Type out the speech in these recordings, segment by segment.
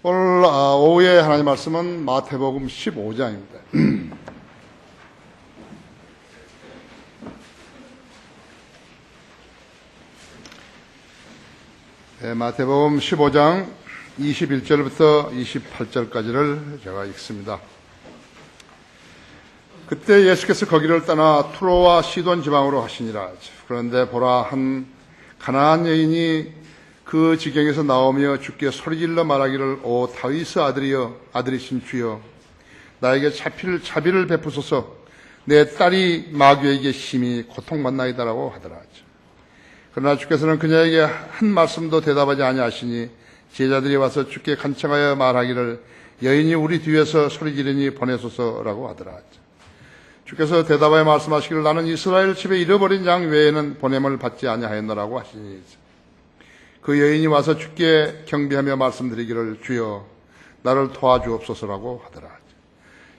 오늘 오후에 하나님 말씀은 마태복음 15장입니다. 네, 마태복음 15장 21절부터 28절까지를 제가 읽습니다. 그때 예수께서 거기를 떠나 투로와 시돈 지방으로 가시니라. 그런데 보라, 한 가나안 여인이 그 지경에서 나오며 주께 소리질러 말하기를, 오 다윗의 아들이여, 아들이신 주여, 나에게 자비를 베푸소서. 내 딸이 마귀에게 심히 고통받나이다라고 하더라. 그러나 주께서는 그녀에게 한 말씀도 대답하지 아니하시니 제자들이 와서 주께 간청하여 말하기를, 여인이 우리 뒤에서 소리지르니 보내소서라고 하더라. 주께서 대답하여 말씀하시기를, 나는 이스라엘 집에 잃어버린 양 외에는 보냄을 받지 아니하였노라고 하시니, 그 여인이 와서 주께 경배하며 말씀드리기를, 주여 나를 도와주옵소서라고 하더라.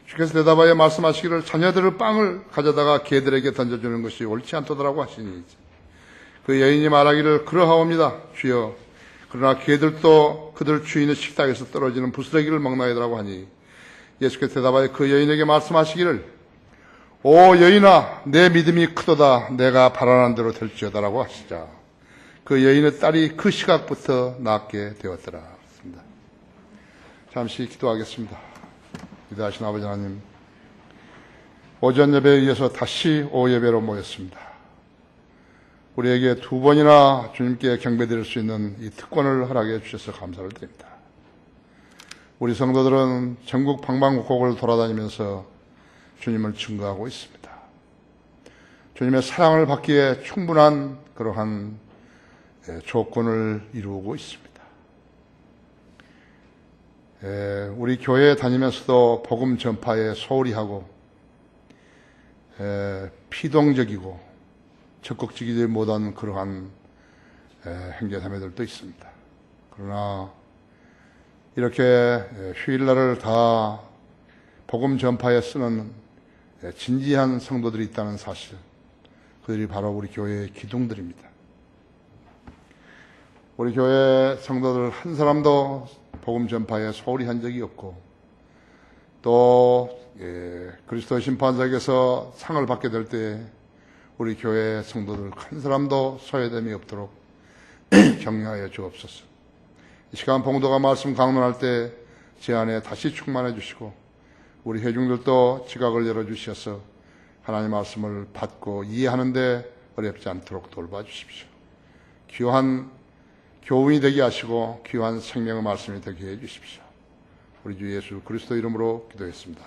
주께서 대답하여 말씀하시기를, 자녀들의 빵을 가져다가 개들에게 던져주는 것이 옳지 않도다라고 하시니, 그 여인이 말하기를, 그러하옵니다 주여. 그러나 개들도 그들 주인의 식탁에서 떨어지는 부스러기를 먹나이다라고 하니, 예수께서 대답하여 그 여인에게 말씀하시기를, 오 여인아, 내 믿음이 크도다. 내가 바라는 대로 될지어다라고 하시자. 그 여인의 딸이 그 시각부터 낫게 되었더라. 잠시 기도하겠습니다. 기도하신 아버지 하나님, 오전 예배에 이어서 다시 오후 예배로 모였습니다. 우리에게 두 번이나 주님께 경배드릴 수 있는 이 특권을 허락해 주셔서 감사를 드립니다. 우리 성도들은 전국 방방곡곡을 돌아다니면서 주님을 증거하고 있습니다. 주님의 사랑을 받기에 충분한 그러한 조건을 이루고 있습니다. 우리 교회에 다니면서도 복음 전파에 소홀히 하고 피동적이고 적극적이지 못한 그러한 행제자매들도 있습니다. 그러나 이렇게 휴일날을 다 복음 전파에 쓰는 진지한 성도들이 있다는 사실, 그들이 바로 우리 교회의 기둥들입니다. 우리 교회 성도들 한 사람도 복음 전파에 소홀히 한 적이 없고, 또 그리스도 심판석에서 상을 받게 될 때 우리 교회 성도들 한 사람도 소외됨이 없도록 격려하여 주옵소서. 이 시간 봉도가 말씀 강론할 때 제 안에 다시 충만해 주시고, 우리 회중들도 지각을 열어주셔서 하나님 말씀을 받고 이해하는데 어렵지 않도록 돌봐주십시오. 귀한 교훈이 되게 하시고 귀한 생명의 말씀이 되게 해주십시오. 우리 주 예수 그리스도 이름으로 기도했습니다.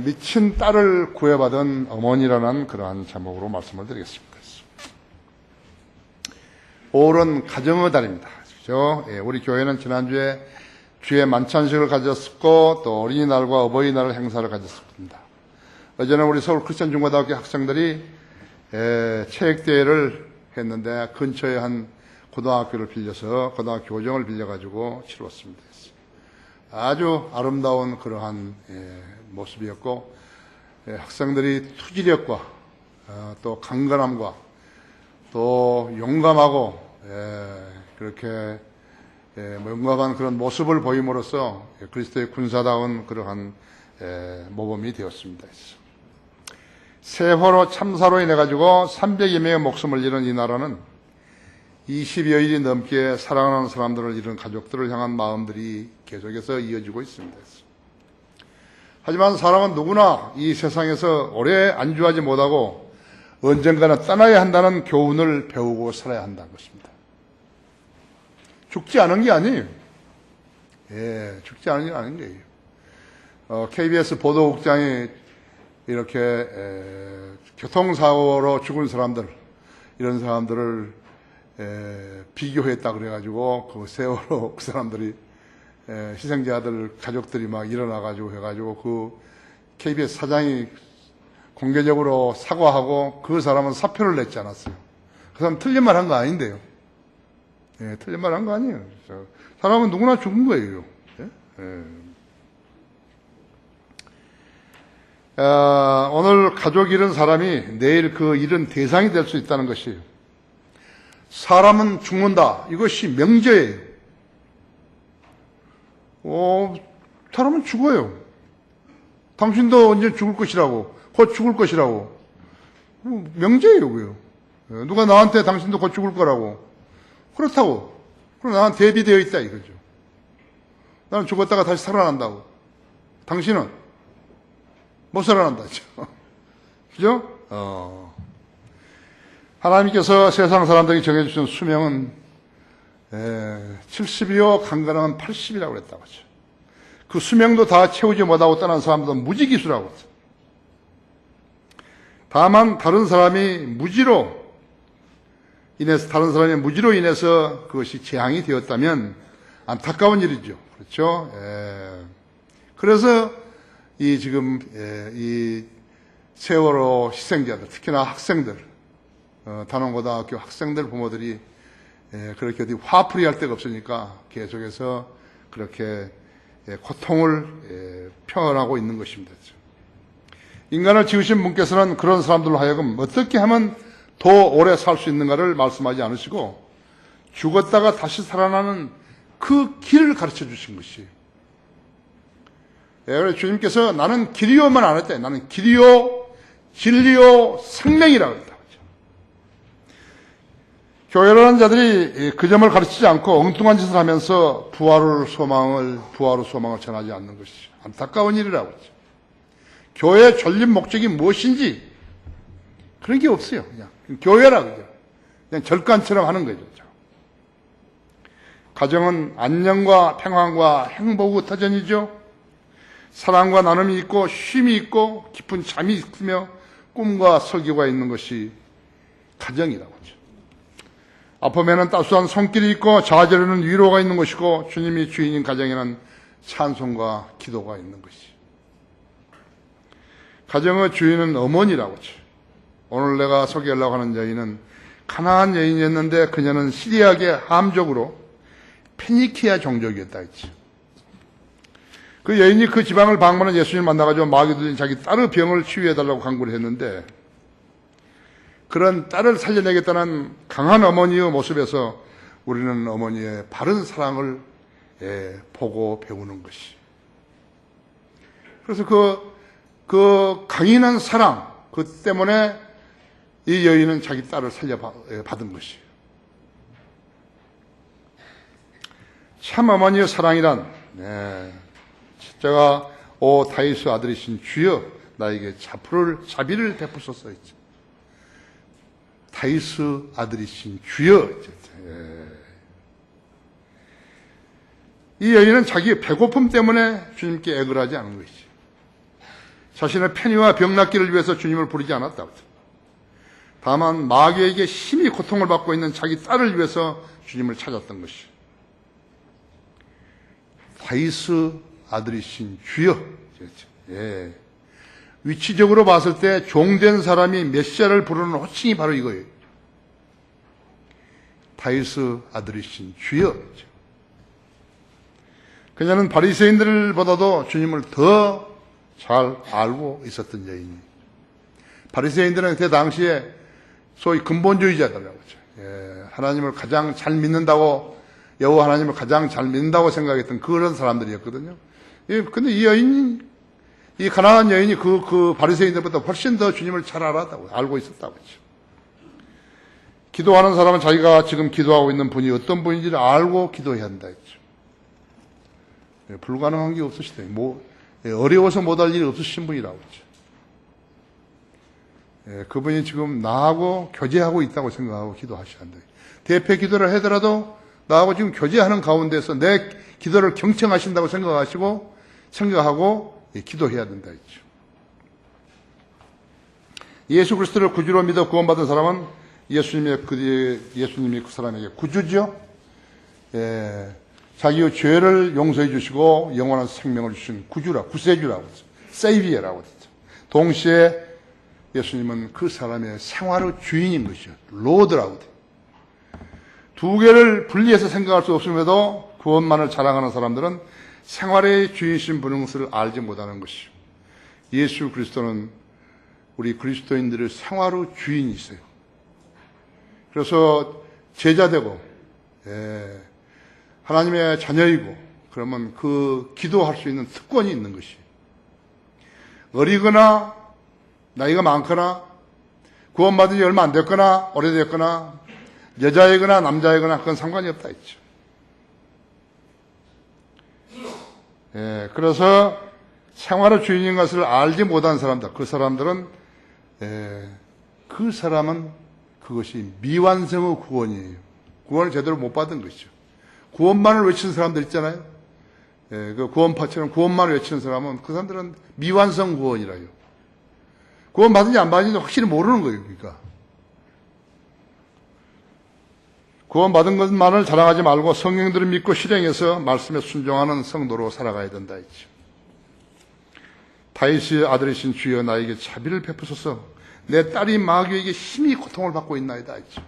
미친 딸을 구해받은 어머니라는 그러한 제목으로 말씀을 드리겠습니다. 5월은 가정의 달입니다. 그렇죠? 우리 교회는 지난주에 주의 만찬식을 가졌었고, 또 어린이날과 어버이날 행사를 가졌습니다. 어제는 우리 서울 크리스천 중고등학교 학생들이 체육대회를 했는데, 근처에 한 고등학교를 빌려서 고등학교 교정을 빌려가지고 치루었습니다. 아주 아름다운 그러한 모습이었고, 학생들이 투지력과 또 강건함과 또 용감하고 그렇게 용감한 그런 모습을 보임으로써 그리스도의 군사다운 그러한 모범이 되었습니다. 세월호 참사로 인해 가지고 300여 명의 목숨을 잃은 이 나라는 20여일이 넘게 사랑하는 사람들을 잃은 가족들을 향한 마음들이 계속해서 이어지고 있습니다. 하지만 사람은 누구나 이 세상에서 오래 안주하지 못하고 언젠가는 떠나야 한다는 교훈을 배우고 살아야 한다는 것입니다. 죽지 않은 게 아니에요. 죽지 않은 게 아닌 거예요. KBS 보도국장이 이렇게 교통사고로 죽은 사람들, 이런 사람들을 비교했다 그래가지고 그 세월호 그 사람들이 희생자들 가족들이 막 일어나가지고 해가지고 그 KBS 사장이 공개적으로 사과하고 그 사람은 사표를 냈지 않았어요. 그 사람 틀린 말 한 거 아닌데요. 틀린 말 한 거 아니에요. 사람은 누구나 죽은 거예요. 오늘 가족 잃은 사람이 내일 그 잃은 대상이 될 수 있다는 것이에요. 사람은 죽는다. 이것이 명제예요. 사람은 죽어요. 당신도 언제 죽을 것이라고, 곧 죽을 것이라고. 명제예요, 그요. 누가 나한테 당신도 곧 죽을 거라고. 그렇다고. 그럼 나는 대비되어 있다, 이거죠. 나는 죽었다가 다시 살아난다고. 당신은 못 살아난다, 그죠? 하나님께서 세상 사람들에게 정해주신 수명은 70이요, 간간하면 80이라고 그랬다고 하죠. 그 수명도 다 채우지 못하고 떠난 사람들은 무지기수라고 하죠. 다만 다른 사람의 무지로 인해서 그것이 재앙이 되었다면 안타까운 일이죠. 그렇죠? 그래서 이 세월호 희생자들, 특히나 학생들, 단원고등학교 학생들 부모들이 그렇게 어디 화풀이 할 데가 없으니까 계속해서 그렇게 고통을 표현하고 있는 것입니다. 인간을 지으신 분께서는 그런 사람들로 하여금 어떻게 하면 더 오래 살 수 있는가를 말씀하지 않으시고 죽었다가 다시 살아나는 그 길을 가르쳐 주신 것이에요. 그래서 주님께서 나는 길이요만 안 했대. 나는 길이요, 진리요, 생명이라고 했다. 교회라는 자들이 그 점을 가르치지 않고 엉뚱한 짓을 하면서 부활의 소망을 전하지 않는 것이 안타까운 일이라고 했죠. 교회의 전립 목적이 무엇인지 그런 게 없어요. 그냥 교회라고 그냥 절간처럼 하는 거죠. 가정은 안녕과 평안과 행복의 터전이죠. 사랑과 나눔이 있고 쉼이 있고 깊은 잠이 있으며 꿈과 설교가 있는 것이 가정이라고 하죠. 아픔에는 따스한 손길이 있고 좌절에는 위로가 있는 것이고 주님이 주인인 가정에는 찬송과 기도가 있는 것이. 가정의 주인은 어머니라고 하죠. 오늘 내가 소개하려고 하는 여인은 가나안 여인이었는데 그녀는 시리아계 함족으로 페니키아 종족이었다 했죠. 그 여인이 그 지방을 방문한 예수님을 만나가지고 마귀 들린 자기 딸의 병을 치유해달라고 간구를 했는데 그런 딸을 살려내겠다는 강한 어머니의 모습에서 우리는 어머니의 바른 사랑을 보고 배우는 것이. 그래서 그 강인한 사랑, 그 때문에 이 여인은 자기 딸을 살려받은 것이에요. 참 어머니의 사랑이란, 제가 오 다윗의 아들이신 주여 나에게 자비를 베푸소서 했죠. 다윗의 아들이신 주여. 이 여인은 자기의 배고픔 때문에 주님께 애걸 하지 않은 것이죠. 자신의 편의와 병 낫기를 위해서 주님을 부르지 않았다고. 다만 마귀에게 심히 고통을 받고 있는 자기 딸을 위해서 주님을 찾았던 것이죠. 다윗의 아들이신 주여. 위치적으로 봤을 때 종된 사람이 메시아를 부르는 호칭이 바로 이거예요. 다윗의 아들이신 주여. 그녀는 바리새인들보다도 주님을 더 잘 알고 있었던 여인이. 바리새인들은 그때 당시에 소위 근본주의자들이라고 하죠. 하나님을 가장 잘 믿는다고, 여호와 하나님을 가장 잘 믿는다고 생각했던 그런 사람들이었거든요. 근데 이 가나안 여인이 그 바리새인들보다 훨씬 더 주님을 잘 알고 있었다고 했죠. 기도하는 사람은 자기가 지금 기도하고 있는 분이 어떤 분인지를 알고 기도해야 한다 했죠. 불가능한 게 없으시대. 어려워서 못할 일이 없으신 분이라고 했죠. 그분이 지금 나하고 교제하고 있다고 생각하고 기도하셔야 한다. 대패 기도를 하더라도 나하고 지금 교제하는 가운데서 내 기도를 경청하신다고 생각하고 기도해야 된다 했죠. 예수 그리스도를 구주로 믿어 구원받은 사람은 예수님이 그 사람에게 구주죠. 자기의 죄를 용서해 주시고 영원한 생명을 주신 구세주라고 했죠. 세이비어라고 했죠. 동시에 예수님은 그 사람의 생활의 주인인 것이죠. 로드라고 했죠. 두 개를 분리해서 생각할 수 없음에도 구원만을 자랑하는 사람들은 생활의 주인이신 분인 것을 알지 못하는 것이죠. 예수 그리스도는 우리 그리스도인들의 생활의 주인이세요. 그래서 제자되고 하나님의 자녀이고 그러면 그 기도할 수 있는 특권이 있는 것이. 어리거나 나이가 많거나 구원받은 지 얼마 안 됐거나 오래됐거나 여자이거나 남자이거나 그건 상관이 없다 했죠. 예, 그래서 생활의 주인인 것을 알지 못한 사람들, 그 사람들은 그 사람은 그것이 미완성의 구원이에요. 구원을 제대로 못 받은 것이죠. 구원만을 외치는 사람들 있잖아요. 예, 그 구원파처럼 구원만을 외치는 사람은 그 사람들은 미완성 구원이라요. 구원 받은지 안 받은지 확실히 모르는 거예요. 그러니까 구원 받은 것만을 자랑하지 말고 성경들을 믿고 실행해서 말씀에 순종하는 성도로 살아가야 된다 했죠. 다윗의 아들이신 주여 나에게 자비를 베푸소서. 내 딸이 마귀에게 심히 고통을 받고 있나이다 했죠.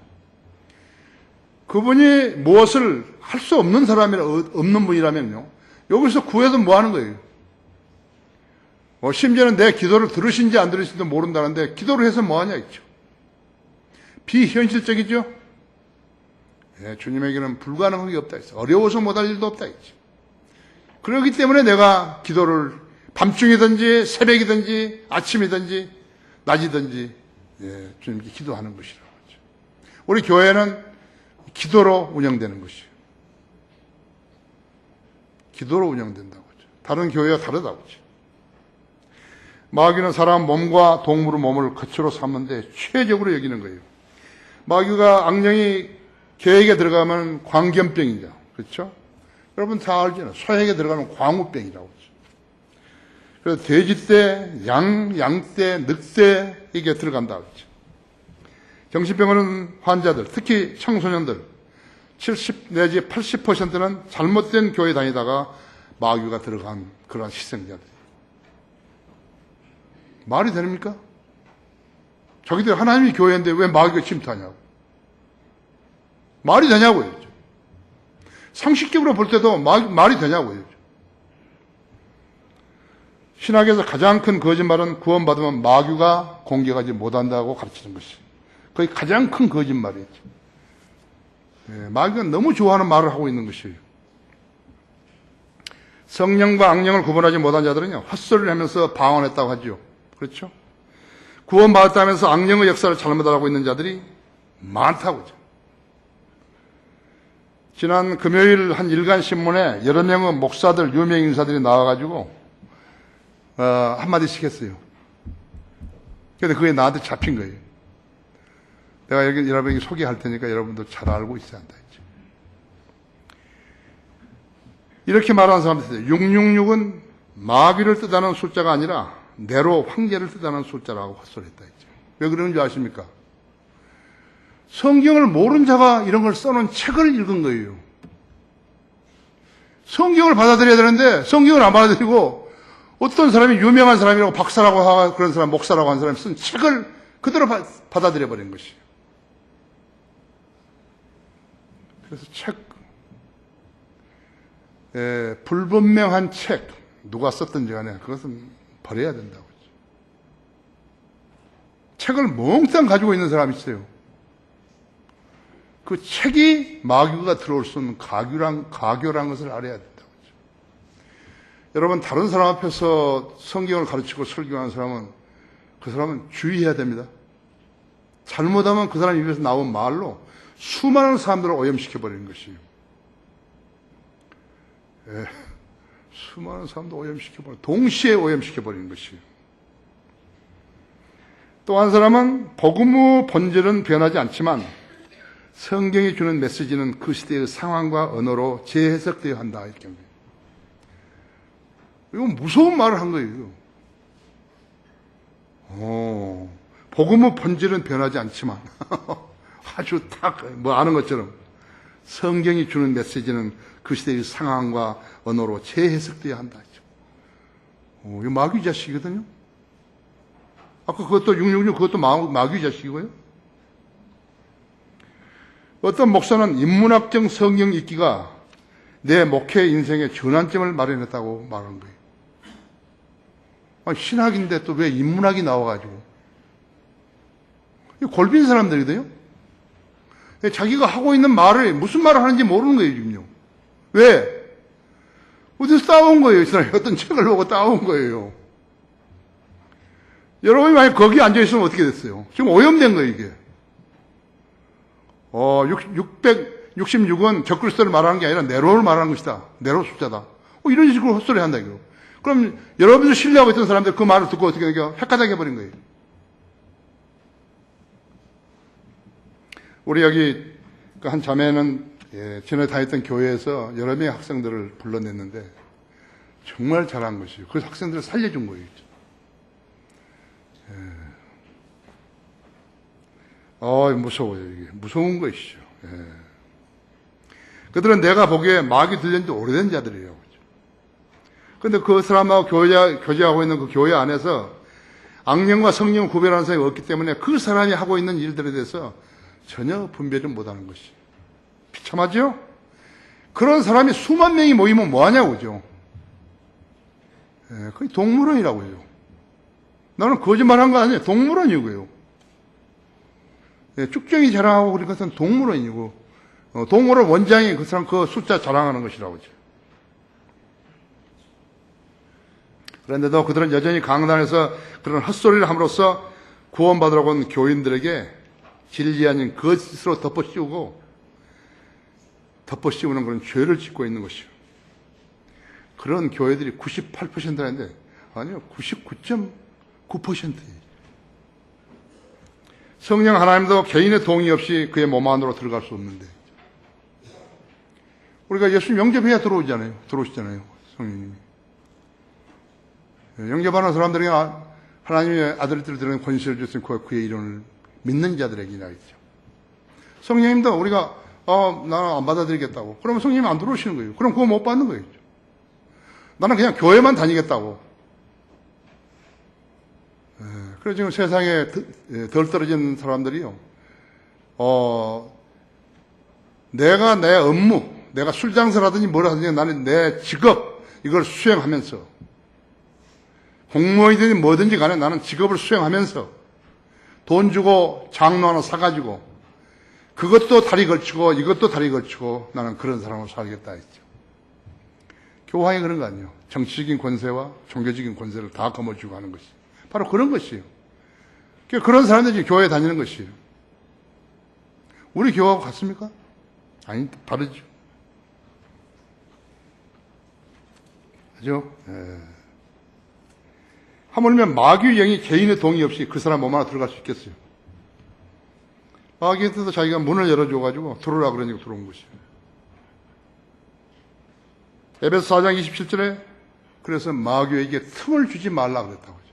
그분이 무엇을 할 수 없는 없는 분이라면요, 여기서 구해도 뭐 하는 거예요? 심지어는 내 기도를 들으신지 안 들으신지도 모른다는데 기도를 해서 뭐 하냐 했죠. 비현실적이죠. 예, 주님에게는 불가능한 게 없다 했어. 어려워서 못할 일도 없다 했죠. 그렇기 때문에 내가 기도를 밤중이든지 새벽이든지 아침이든지 낮이든지 주님께 기도하는 것이라고 하죠. 우리 교회는 기도로 운영되는 것이에요. 기도로 운영된다고 하죠. 다른 교회와 다르다고 하죠. 마귀는 사람 몸과 동물의 몸을 거처로 삼는데 최적으로 여기는 거예요. 마귀가 악령이 계획에 들어가면 광견병이죠. 그렇죠? 여러분 다 알잖아요. 소액에 들어가면 광우병이라고 하죠. 그래서 돼지떼, 양떼, 늑대에게 들어간다고 하죠. 정신병원 환자들, 특히 청소년들 70 내지 80%는 잘못된 교회 다니다가 마귀가 들어간 그러한 희생자들. 말이 됩니까? 자기들 하나님이 교회인데 왜 마귀가 침투하냐고. 말이 되냐고요. 상식적으로 볼 때도 말이 되냐고요. 신학에서 가장 큰 거짓말은 구원받으면 마귀가 공격하지 못한다고 가르치는 것이 거의 가장 큰 거짓말이죠. 마귀가 너무 좋아하는 말을 하고 있는 것이에요. 성령과 악령을 구분하지 못한 자들은요, 헛소리를 하면서 방언했다고 하죠. 그렇죠? 구원받았다면서 악령의 역사를 잘못 알고 있는 자들이 많다고 하죠. 지난 금요일 한 일간신문에 여러 명의 목사들, 유명 인사들이 나와가지고 한마디씩 했어요. 그런데 그게 나한테 잡힌 거예요. 내가 여러분에게 소개할 테니까 여러분도 잘 알고 있어야 한다 했죠. 이렇게 말하는 사람들이 666은 마귀를 뜻하는 숫자가 아니라 네로 황제를 뜻하는 숫자라고 헛소리했다 했죠. 왜 그러는지 아십니까? 성경을 모르는 자가 이런 걸 써놓은 책을 읽은 거예요. 성경을 받아들여야 되는데 성경을 안 받아들이고 어떤 사람이 유명한 사람이라고 박사라고 하고 그런 사람, 목사라고 하는 사람이 쓴 책을 그대로 받아들여 버린 것이에요. 그래서 불분명한 책, 누가 썼든지 간에 그것은 버려야 된다고 하죠. 책을 몽땅 가지고 있는 사람이 있어요. 그 책이 마귀가 들어올 수 있는 가교란 것을 알아야 된다고 하죠. 여러분, 다른 사람 앞에서 성경을 가르치고 설교하는 사람은 그 사람은 주의해야 됩니다. 잘못하면 그 사람 입에서 나온 말로 수많은 사람들을 오염시켜버리는 것이에요. 수많은 사람도 동시에 오염시켜버리는 것이에요. 또 한 사람은 복음의 본질은 변하지 않지만 성경이 주는 메시지는 그 시대의 상황과 언어로 재해석되어야 한다. 이렇게 합니다. 이건 무서운 말을 한 거예요. 복음의 본질은 변하지 않지만 아주 딱 아는 것처럼 성경이 주는 메시지는 그 시대의 상황과 언어로 재해석되어야 한다. 이거 마귀 자식이거든요. 아까 그것도 666 그것도 마귀 자식이고요. 어떤 목사는 인문학적 성경 읽기가 내 목회 인생의 전환점을 마련했다고 말하는 거예요. 신학인데 또 왜 인문학이 나와가지고. 골빈 사람들이거든요. 자기가 하고 있는 말을 무슨 말을 하는지 모르는 거예요, 지금요. 왜? 어디서 따온 거예요? 이 사람이 어떤 책을 보고 따온 거예요. 여러분이 만약 거기 앉아있으면 어떻게 됐어요? 지금 오염된 거예요, 이게. 666은 적그리스도를 말하는 게 아니라 네로를 말하는 것이다. 네로 숫자다. 이런 식으로 헛소리 한다, 이거. 그럼 여러분들 신뢰하고 있던 사람들 그 말을 듣고 어떻게 되냐? 헷갈리게 해버린 거예요. 우리 여기 한 자매는 전에 다녔던 교회에서 여러 명의 학생들을 불러냈는데 정말 잘한 것이에요. 그래서 학생들을 살려준 거예요. 무서워요, 이게. 무서운 것이죠. 그들은 내가 보기에 마귀 들린 지 오래된 자들이에요. 근데 그 사람하고 교제하고 있는 그 교회 안에서 악령과 성령을 구별하는 사람이 없기 때문에 그 사람이 하고 있는 일들에 대해서 전혀 분별을 못하는 것이 비참하죠? 그런 사람이 수만 명이 모이면 뭐하냐고죠. 거의 동물원이라고요. 나는 거짓말한 거 아니에요. 동물원이고요. 쭉정이 자랑하고 그런 것은 동물원이고 동물원 원장이 그 사람 그 숫자 자랑하는 것이라고죠. 그런데도 그들은 여전히 강단에서 그런 헛소리를 함으로써 구원받으라고 온 교인들에게 진리 아닌 거짓으로 덮어씌우는 그런 죄를 짓고 있는 것이요. 그런 교회들이 98%인데 아니요, 99.9%예요. 성령 하나님도 개인의 동의 없이 그의 몸 안으로 들어갈 수 없는데 우리가 예수 영접해야 들어오시잖아요. 성령님이. 영접하는 사람들에게 하나님의 아들들에게 권세를 주신 그의 이름을 믿는 자들에게나 있죠. 성령님도 우리가 나는 안 받아들이겠다고. 그러면 성령님이 안 들어오시는 거예요. 그럼 그거 못 받는 거예요. 나는 그냥 교회만 다니겠다고. 그래서 지금 세상에 덜 떨어진 사람들이요. 내가 내 업무, 내가 술 장사를 하든지 뭘 하든지 나는 내 직업, 이걸 수행하면서 공무원이든지 뭐든지 간에 나는 직업을 수행하면서 돈 주고 장로 하나 사가지고 그것도 다리 걸치고 이것도 다리 걸치고 나는 그런 사람으로 살겠다 했죠. 교황이 그런 거 아니에요. 정치적인 권세와 종교적인 권세를 다 거머쥐고 하는 것이 바로 그런 것이에요. 그런 사람들이 교회에 다니는 것이에요. 우리 교회하고 같습니까? 아니, 다르죠. 그죠? 하물며 마귀의 영이 개인의 동의 없이 그 사람 몸 안에 들어갈 수 있겠어요? 마귀한테도 자기가 문을 열어줘가지고 들어오라 그러니까 들어온 것이에요. 에베소 4장 27절에 그래서 마귀에게 틈을 주지 말라 그랬다고.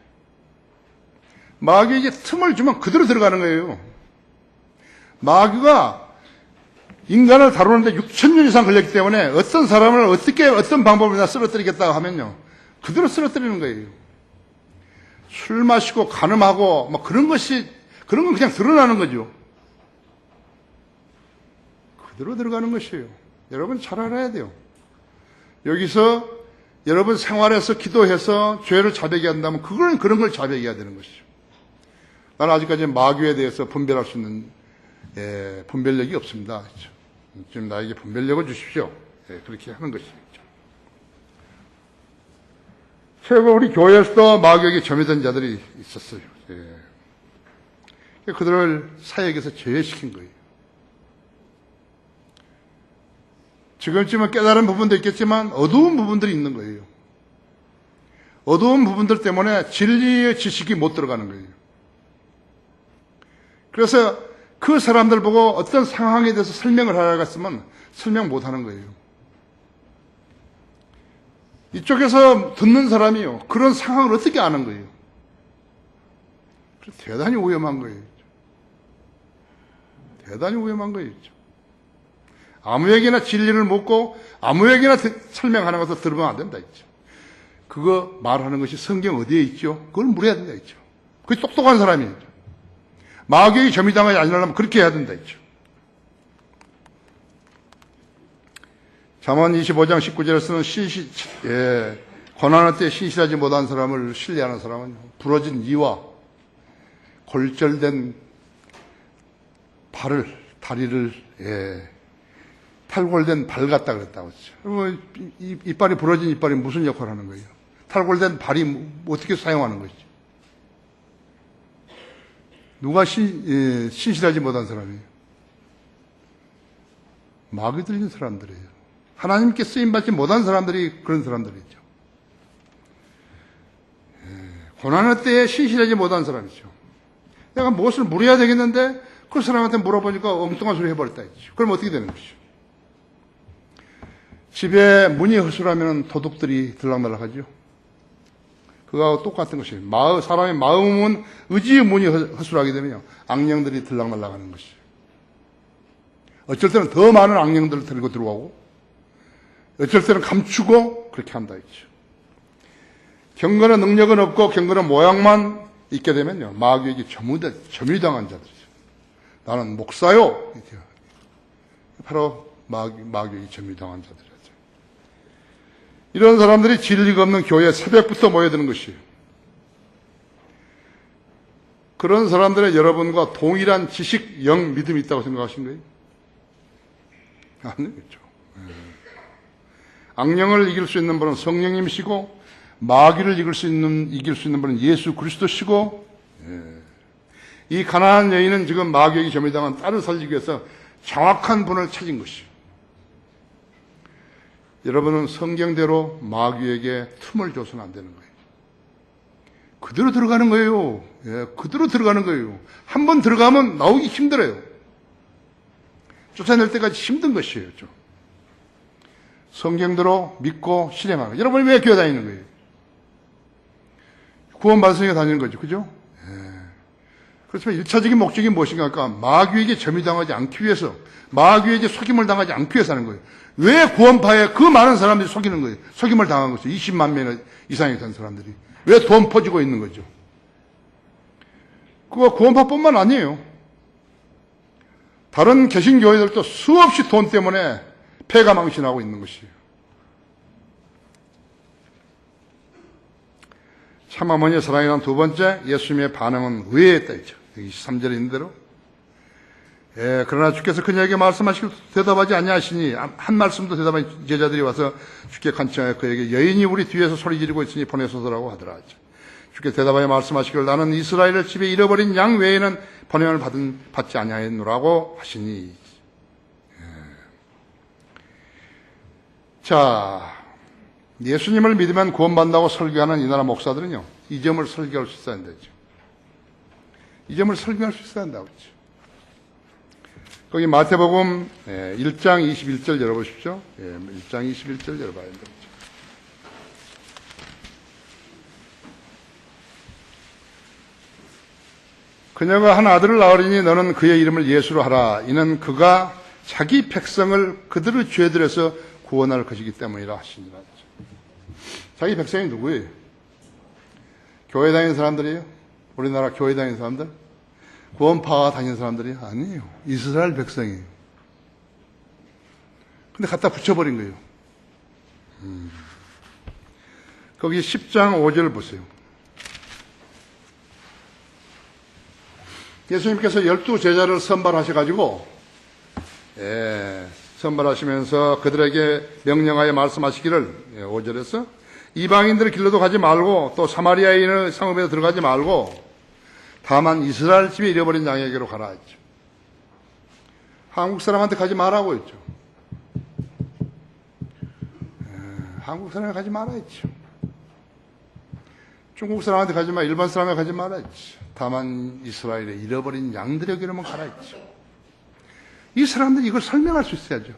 마귀에게 틈을 주면 그대로 들어가는 거예요. 마귀가 인간을 다루는데 6,000년 이상 걸렸기 때문에 어떤 사람을 어떤 방법으로 쓰러뜨리겠다고 하면요. 그대로 쓰러뜨리는 거예요. 술 마시고 간음하고 뭐 그런 건 그냥 드러나는 거죠. 그대로 들어가는 것이에요. 여러분 잘 알아야 돼요. 여기서 여러분 생활에서 기도해서 죄를 자백해야 한다면 그건 그런 걸 자백해야 되는 것이죠. 나는 아직까지 마귀에 대해서 분별할 수 있는 분별력이 없습니다. 지금 나에게 분별력을 주십시오. 그렇게 하는 것이죠. 최고 우리 교회에서도 마귀에게 점유된 자들이 있었어요. 그들을 사역에서 제외시킨 거예요. 지금쯤은 깨달은 부분도 있겠지만 어두운 부분들이 있는 거예요. 어두운 부분들 때문에 진리의 지식이 못 들어가는 거예요. 그래서 그 사람들 보고 어떤 상황에 대해서 설명을 하라고 했으면 설명 못 하는 거예요. 이쪽에서 듣는 사람이요. 그런 상황을 어떻게 아는 거예요? 대단히 위험한 거예요. 대단히 위험한 거예요. 아무에게나 진리를 묻고 아무에게나 설명하는 것을 들으면 안 된다 했죠. 그거 말하는 것이 성경 어디에 있죠? 그걸 물어야 된다 했죠. 그게 똑똑한 사람이죠. 마귀의 점유당하지 않으려면 그렇게 해야 된다 했죠. 잠언 25장 19절에서는 고난할 때 신실하지 못한 사람을 신뢰하는 사람은 부러진 이와 골절된 다리를 탈골된 발 같다 그랬다고 했죠. 이빨이 부러진 이빨이 무슨 역할을 하는 거예요? 탈골된 발이 어떻게 사용하는 거죠? 누가 신실하지 못한 사람이에요? 마귀 들린 사람들이에요. 하나님께 쓰임받지 못한 사람들이 그런 사람들이죠. 고난의 때에 신실하지 못한 사람이죠. 내가 무엇을 물어야 되겠는데 그 사람한테 물어보니까 엉뚱한 소리 해버렸다 했죠. 그럼 어떻게 되는 것이죠? 집에 문이 허술하면 도둑들이 들락날락하죠. 그거하고 똑같은 것이에요. 사람의 마음은 의지의 문이 허술하게 되면요, 악령들이 들락날락하는 것이에요. 어쩔 때는 더 많은 악령들을 데리고 들어오고, 어쩔 때는 감추고 그렇게 한다 했죠. 경건의 능력은 없고 경건의 모양만 있게 되면요, 마귀에게 점유당한 자들이죠. 나는 목사요. 바로 마귀에게 점유당한 자들이죠. 이런 사람들이 진리가 없는 교회에 새벽부터 모여드는 것이에요. 그런 사람들의 여러분과 동일한 지식, 영, 믿음이 있다고 생각하신 거예요? 아니겠죠. 악령을 이길 수 있는 분은 성령님이시고, 마귀를 이길 수 있는 분은 예수 그리스도시고, 이 가난한 여인은 지금 마귀에게 점유당한 딸을 살리기 위해서 정확한 분을 찾은 것이에요. 여러분은 성경대로 마귀에게 틈을 줘서는 안 되는 거예요. 그대로 들어가는 거예요. 그대로 들어가는 거예요. 한 번 들어가면 나오기 힘들어요. 쫓아낼 때까지 힘든 것이에요. 성경대로 믿고 실행하는 거예요. 여러분이 왜 교회 다니는 거예요? 구원받으니까 다니는 거죠. 그죠? 그렇지만 1차적인 목적이 무엇인가? 마귀에게 점유당하지 않기 위해서, 마귀에게 속임을 당하지 않기 위해서 하는 거예요. 왜 구원파에 그 많은 사람들이 속이는 거예요? 속임을 당한 거죠. 20만 명 이상이 된 사람들이. 왜 돈 퍼주고 있는 거죠? 그거 구원파뿐만 아니에요. 다른 개신교회들도 수없이 돈 때문에 폐가망신하고 있는 것이에요. 참어머니의 사랑이란 두 번째, 예수님의 반응은 의외였다 했죠. 23절에 있는 대로. 그러나 주께서 그녀에게 말씀하시고 대답하지 아니하시니, 한 말씀도 대답한 제자들이 와서 주께 간청하여 그에게 여인이 우리 뒤에서 소리 지르고 있으니 보내소서라고 하더라 하죠. 주께 대답하여 말씀하시기를 나는 이스라엘을 집에 잃어버린 양 외에는 번영을 받지 아니하였노라고 하시니. 자, 예수님을 믿으면 구원받는다고 설교하는 이 나라 목사들은요, 이 점을 설교할 수 있어야 한다죠. 이 점을 설교할 수 있어야 한다고 했죠. 거기 마태복음 1장 21절 열어보십시오. 1장 21절 열어봐야 된다. 그녀가 한 아들을 낳으리니 너는 그의 이름을 예수로 하라. 이는 그가 자기 백성을 그들의 죄들에서 구원할 것이기 때문이라 하시니라. 자기 백성이 누구예요? 교회 다니는 사람들이에요? 우리나라 교회 다니는 사람들? 구원파 다니는 사람들이 아니에요. 이스라엘 백성이에요. 근데 갖다 붙여버린 거예요. 거기 10장 5절 보세요. 예수님께서 12제자를 선발하셔가지고, 선발하시면서 그들에게 명령하여 말씀하시기를, 5절에서 이방인들의 길로도 가지 말고 또 사마리아인의 상업에도 들어가지 말고 다만 이스라엘 집에 잃어버린 양에게로 가라 했죠. 한국 사람한테 가지 말라고 했죠. 한국 사람한테 가지 말라 했죠. 중국 사람한테 가지 마, 일본 사람한테 가지 말라 했죠. 다만 이스라엘에 잃어버린 양들에게로만 가라 했죠. 이 사람들이 이걸 설명할 수 있어야죠.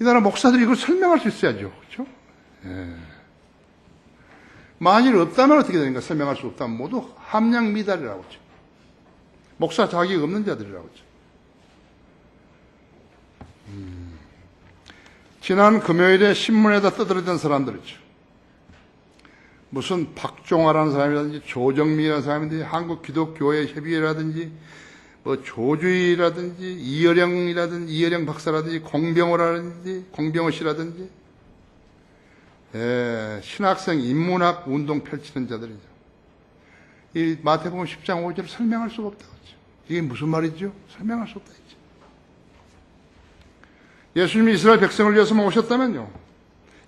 이 나라 목사들이 이걸 설명할 수 있어야죠. 그렇죠? 만일 없다면 어떻게 되는가? 설명할 수 없다면 모두 함량 미달이라고 하죠. 목사 자격이 없는 자들이라고 하죠. 지난 금요일에 신문에다 떠들었던 사람들이죠. 무슨 박종화라는 사람이라든지 조정미라는 사람이라든지 한국기독교회 협의회라든지 뭐 조주희라든지 이여령 박사라든지 공병호 씨라든지 신학생 인문학 운동 펼치는 자들이죠. 이 마태복음 10장 5절을 설명할 수가 없다고 했죠. 이게 무슨 말이죠? 설명할 수 없다 했죠. 예수님이 이스라엘 백성을 위해서만 오셨다면요,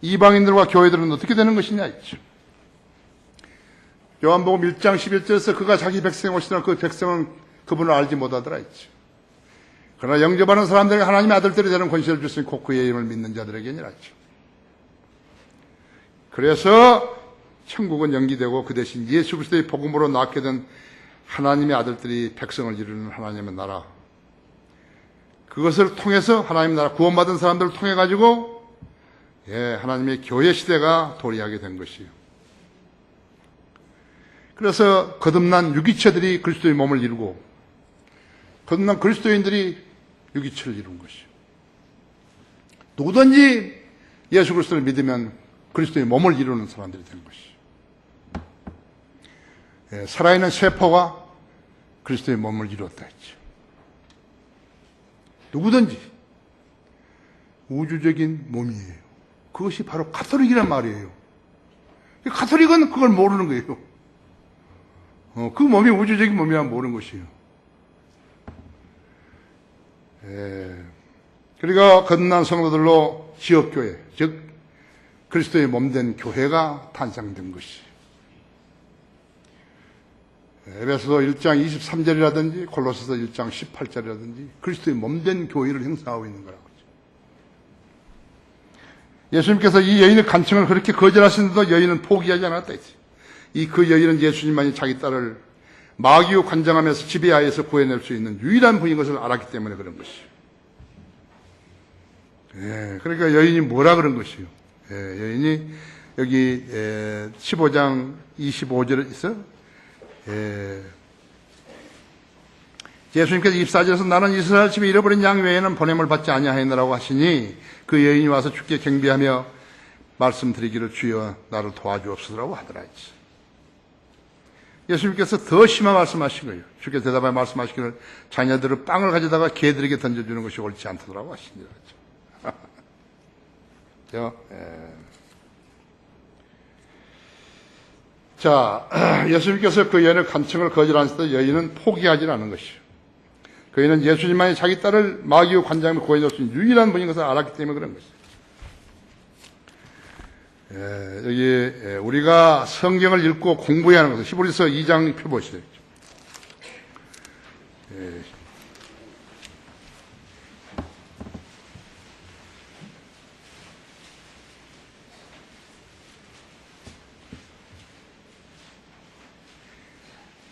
이방인들과 교회들은 어떻게 되는 것이냐 했죠. 요한복음 1장 11절에서 그가 자기 백성에 오시더라 그 백성은 그분을 알지 못하더라 했죠. 그러나 영접하는 사람들에게 하나님의 아들들이 되는 권세를 주시니 곧 그의 이름을 믿는 자들에게니라 했죠. 그래서 천국은 연기되고 그 대신 예수 그리스도의 복음으로 낳게 된 하나님의 아들들이 백성을 이루는 하나님의 나라, 그것을 통해서 하나님의 나라, 구원받은 사람들을 통해 가지고 하나님의 교회 시대가 도래하게 된 것이에요. 그래서 거듭난 유기체들이 그리스도의 몸을 이루고 거듭난 그리스도인들이 유기체를 이룬 것이에요. 누구든지 예수 그리스도를 믿으면 그리스도의 몸을 이루는 사람들이 된 것이에요. 살아있는 세포가 그리스도의 몸을 이루었다 했죠. 누구든지 우주적인 몸이에요. 그것이 바로 가톨릭이란 말이에요. 가톨릭은 그걸 모르는 거예요. 그 몸이 우주적인 몸이란 모르는 것이에요. 그러니까 거듭난 성도들로 지역교회, 즉 그리스도의 몸된 교회가 탄생된 것이에요. 에베소서 1장 23절이라든지 골로새서 1장 18절이라든지 그리스도의 몸된 교회를 형성하고 있는 거라고. 예수님께서 이 여인의 간청을 그렇게 거절하시는데도 여인은 포기하지 않았다 했어요. 그 여인은 예수님만이 자기 딸을 마귀로 관장하면서 지배하에서 구해낼 수 있는 유일한 분인 것을 알았기 때문에 그런 것이에요. 그러니까 여인이 뭐라 그런 것이에요. 여인이 여기 15장 25절에 있어. 예수님께서 24절에서 나는 이스라엘 집에 잃어버린 양 외에는 보냄을 받지 아니하였느라고 하시니 그 여인이 와서 주께 경배하며 말씀드리기를 주여 나를 도와주옵소서라고 하더라. 예수님께서 더 심한 말씀하신 거예요. 주께 대답하여 말씀하시기를 자녀들은 빵을 가져다가 개들에게 던져주는 것이 옳지 않더라고 하시니라. 자, 예수님께서 그 여인의 간청을 거절하셨을 때 여인은 포기하지 않은 것이요. 그 여인은 예수님만이 자기 딸을 마귀의 관장에 구해줄 수 있는 유일한 분인 것을 알았기 때문에 그런 것이요. 여기 우리가 성경을 읽고 공부해야 하는 것은 히브리서 2장 펴보시죠.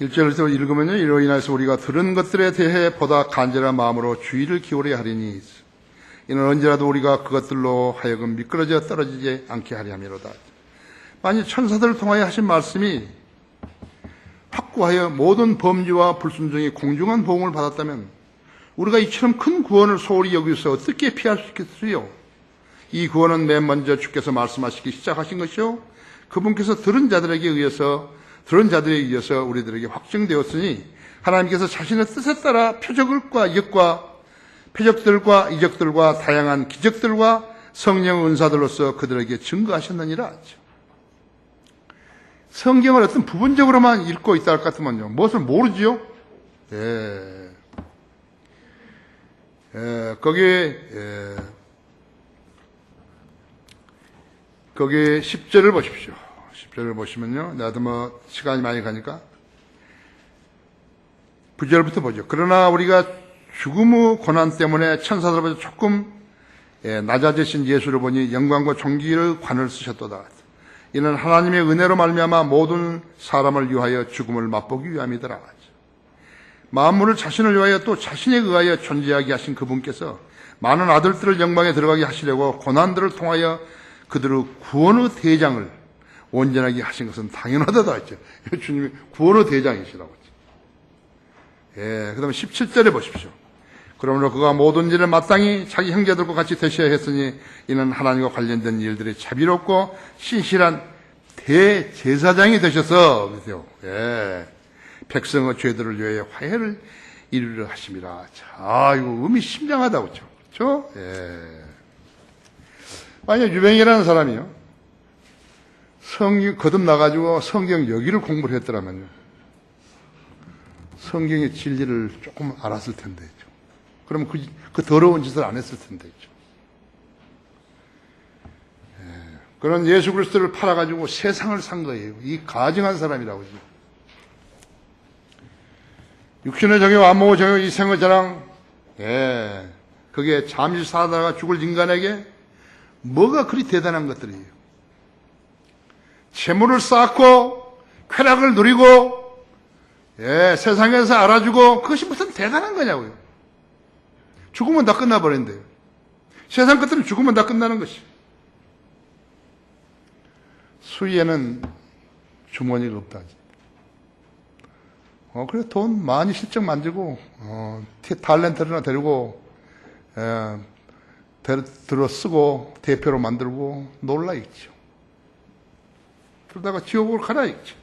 1절에서 읽으면요, 이로 인해서 우리가 들은 것들에 대해 보다 간절한 마음으로 주의를 기울여야 하리니 이는 언제라도 우리가 그것들로 하여금 미끄러져 떨어지지 않게 하려 함이로다. 만일 천사들을 통하여 하신 말씀이 확고하여 모든 범죄와 불순종이 공중한 보응을 받았다면 우리가 이처럼 큰 구원을 소홀히 여기서 어떻게 피할 수 있겠어요? 이 구원은 맨 먼저 주께서 말씀하시기 시작하신 것이요, 그분께서 들은 자들에 의해서 우리들에게 확증되었으니 하나님께서 자신의 뜻에 따라 표적들과 이적들과 다양한 기적들과 성령 은사들로서 그들에게 증거하셨느니라. 성경을 어떤 부분적으로만 읽고 있다 할 것 같으면요, 무엇을 모르지요? 거기 10절을 보십시오. 10절을 보시면요, 나도 시간이 많이 가니까 9절부터 보죠. 그러나 우리가 죽음의 고난 때문에 천사들보다 조금 낮아지신 예수를 보니 영광과 존귀의 관을 쓰셨도다. 이는 하나님의 은혜로 말미암아 모든 사람을 위하여 죽음을 맛보기 위함이더라. 만물을 자신을 위하여 또 자신에 의하여 존재하게 하신 그분께서 많은 아들들을 영광에 들어가게 하시려고 고난들을 통하여 그들의 구원의 대장을 온전하게 하신 것은 당연하다고 했죠. 주님이 구원의 대장이시라고 했죠. 그 다음에 17절에 보십시오. 그러므로 그가 모든 일을 마땅히 자기 형제들과 같이 되셔야 했으니 이는 하나님과 관련된 일들이 자비롭고 신실한 대제사장이 되셔서 그러세요. 백성의 죄들을 위하여 화해를 이루려 하심이라. 자, 이거 의미 심장하다고 그렇죠. 그렇죠? 만약 유병이라는 사람이요, 성경 거듭나가지고 성경 여기를 공부를 했더라면요, 성경의 진리를 조금 알았을 텐데, 그러면 그 더러운 짓을 안 했을 텐데, 그런 예수 그리스도를 팔아가지고 세상을 산 거예요. 이 가증한 사람이라고. 육신의 정욕, 안목의 정욕, 이 생의 자랑, 그게 잠시 살다가 죽을 인간에게 뭐가 그리 대단한 것들이에요. 재물을 쌓고 쾌락을 누리고 세상에서 알아주고 그것이 무슨 대단한 거냐고요. 죽으면 다 끝나버린대요. 세상 것들은 죽으면 다 끝나는 것이. 수위에는 주머니가 없다. 그래 돈 많이 실적 만들고 탤런트를 하나 데리고 들어 쓰고 대표로 만들고 놀라 있죠. 그러다가 지옥으로 가라 있죠.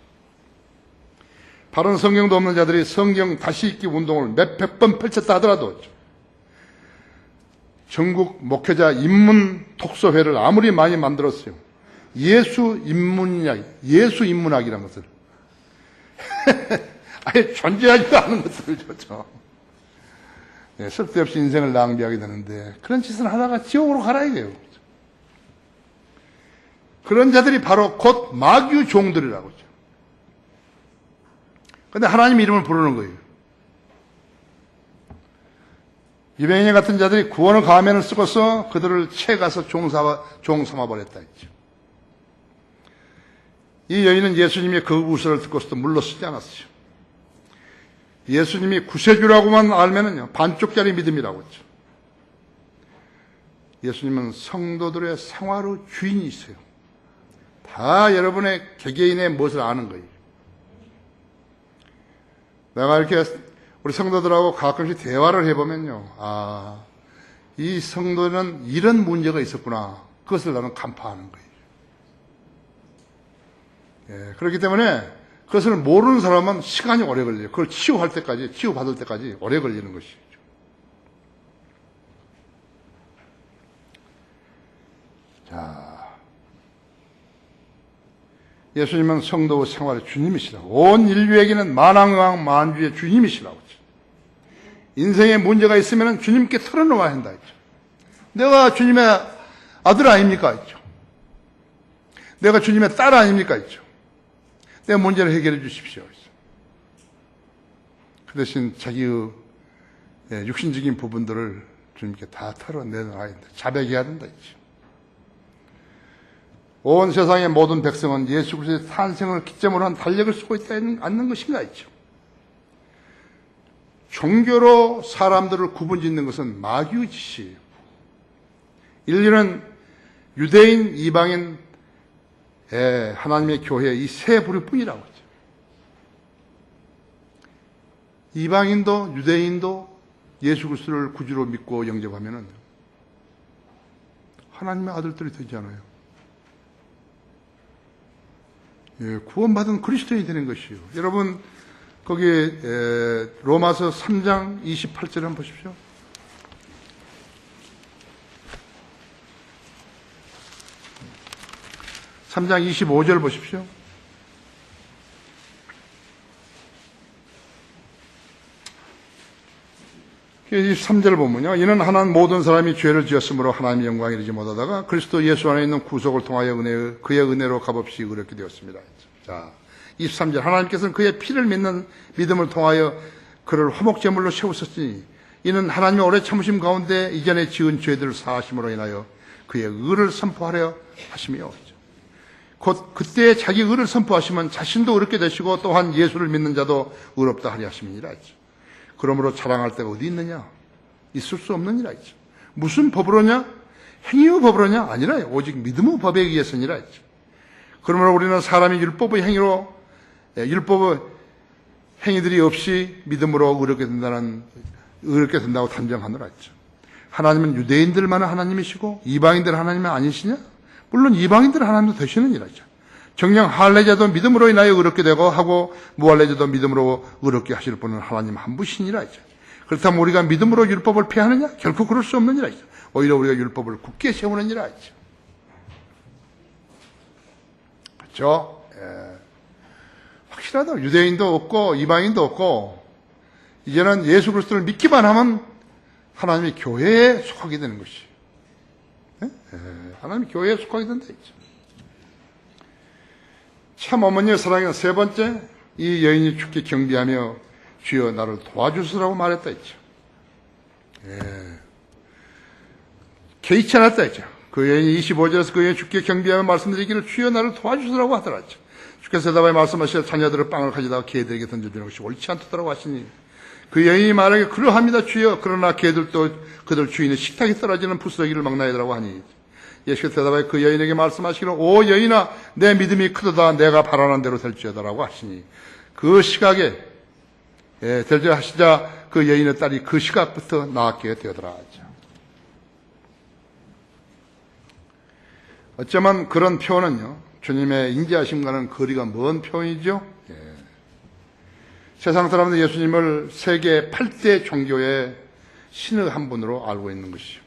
바른 성경도 없는 자들이 성경 다시 읽기 운동을 몇백 번 펼쳤다 하더라도 전국 목회자 인문 독서회를 아무리 많이 만들었어요. 예수 인문학이라는 것을 아예 존재하지도 않은 것들을 쓸데없이 인생을 낭비하게 되는데 그런 짓을 하다가 지옥으로 가라 이거예요. 그런 자들이 바로 곧 마귀의 종들이라고 하죠. 그런데 하나님 이름을 부르는 거예요. 유병인 같은 자들이 구원의 가면을 쓰고서 그들을 채가서 종 삼아버렸다 했죠. 이 여인은 예수님의 그 우설을 듣고서도 물러서지 않았어요. 예수님이 구세주라고만 알면은요, 반쪽짜리 믿음이라고 했죠. 예수님은 성도들의 생활의 주인이세요. 다 여러분의 개개인의 무엇을 아는 거예요. 내가 이렇게 우리 성도들하고 가끔씩 대화를 해보면요, 이 성도는 이런 문제가 있었구나. 그것을 나는 간파하는 거예요. 그렇기 때문에 그것을 모르는 사람은 시간이 오래 걸려요. 그걸 치유받을 때까지 오래 걸리는 것이죠. 자, 예수님은 성도의 생활의 주님이시라고. 온 인류에게는 만왕왕 만주의 주님이시라고 했죠. 인생에 문제가 있으면 주님께 털어놓아야 한다 했죠. 내가 주님의 아들 아닙니까? 했죠. 내가 주님의 딸 아닙니까? 했죠. 내 문제를 해결해 주십시오. 그 대신 자기의 육신적인 부분들을 주님께 다 털어내놔야 한다. 자백해야 된다. 온 세상의 모든 백성은 예수 그리스도의 탄생을 기점으로 한 달력을 쓰고 있지 않는 것인가 있죠. 종교로 사람들을 구분짓는 것은 마귀의 짓이에요. 인류는 유대인, 이방인, 하나님의 교회 이 세 부류뿐이라고 하죠. 이방인도 유대인도 예수 그리스도를 구주로 믿고 영접하면은 하나님의 아들들이 되지 않아요. 구원받은 그리스도인이 되는 것이요. 여러분 거기 로마서 3장 28절 한번 보십시오. 3장 25절 보십시오. 23절 보면요. 이는 하나는 모든 사람이 죄를 지었으므로 하나님의 영광에 이르지 못하다가 그리스도 예수 안에 있는 구속을 통하여 그의 은혜로 값없이 의롭게 되었습니다. 자, 23절 하나님께서는 그의 피를 믿는 믿음을 통하여 그를 화목제물로 세우셨으니 이는 하나님의 오래 참으심 가운데 이전에 지은 죄들을 사하심으로 인하여 그의 의를 선포하려 하심이요. 곧 그때 자기 의를 선포하시면 자신도 의롭게 되시고 또한 예수를 믿는 자도 의롭다 하려 하심이니라 했죠. 그러므로 자랑할 데가 어디 있느냐? 있을 수 없느니라 했죠. 무슨 법으로냐? 행위의 법으로냐? 아니라 오직 믿음의 법에 의해서니라 했죠. 그러므로 우리는 사람이 율법의 행위로 율법의 행위들이 없이 믿음으로 의롭게 된다고 단정하노라 했죠. 하나님은 유대인들만은 하나님이시고 이방인들 하나님은 아니시냐? 물론 이방인들 하나님도 되시느니라 했죠. 정녕 할례자도 믿음으로 인하여 의롭게 되고 하고 무할례자도 믿음으로 의롭게 하실 분은 하나님 한 분이시니라 했죠. 그렇다면 우리가 믿음으로 율법을 폐하느냐? 결코 그럴 수 없느니라 했죠. 오히려 우리가 율법을 굳게 세우느니라 했죠. 그렇죠? 확실하다. 유대인도 없고 이방인도 없고 이제는 예수 그리스도를 믿기만 하면 하나님의 교회에 속하게 되는 것이. 하나님의 교회에 속하게 된다 했죠. 참 어머니의 사랑은 세 번째, 이 여인이 주께 경배하며 주여 나를 도와주시라고 말했다 했죠. 개의치 않았다 했죠. 그 여인이 25절에서 그 여인이 주께 경배하며 말씀드리기를 주여 나를 도와주시라고 하더라죠. 주께서 대답하여 말씀하시어 자녀들을 빵을 가져다가 개들에게 던져주는 것이 옳지 않더라고 하시니 그 여인이 말하기를 그러합니다 주여. 그러나 개들도 그들 주인의 식탁에 떨어지는 부스러기를 먹나이더라고 하니 예수께서 대답하여 그 여인에게 말씀하시기를 오 여인아 내 믿음이 크도다 내가 바라는 대로 될지어다라고 하시니 그 시각에 될지어다 하시자 그 여인의 딸이 그 시각부터 낳게 되더라 하죠. 어쩌면 그런 표현은요 주님의 인자하심과는 거리가 먼 표현이죠. 세상 사람들은 예수님을 세계 8대 종교의 신의 한 분으로 알고 있는 것이죠.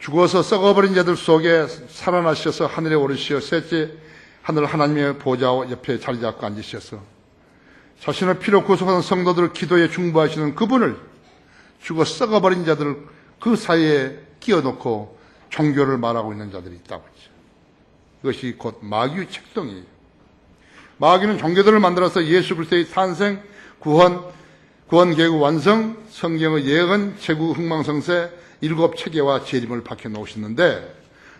죽어서 썩어버린 자들 속에 살아나셔서 하늘에 오르시어 셋째 하늘 하나님의 보좌 옆에 자리 잡고 앉으셔서 자신의 피로 구속하는 성도들을 기도에 중보하시는 그분을 죽어 썩어버린 자들을 그 사이에 끼워놓고 종교를 말하고 있는 자들이 있다고 했죠. 그것이 곧 마귀의 책동이에요. 마귀는 종교들을 만들어서 예수 그리스도의 탄생, 구원 계획 완성, 성경의 예언, 제국 흥망성쇠, 7 체계와 재림을 박혀 놓으셨는데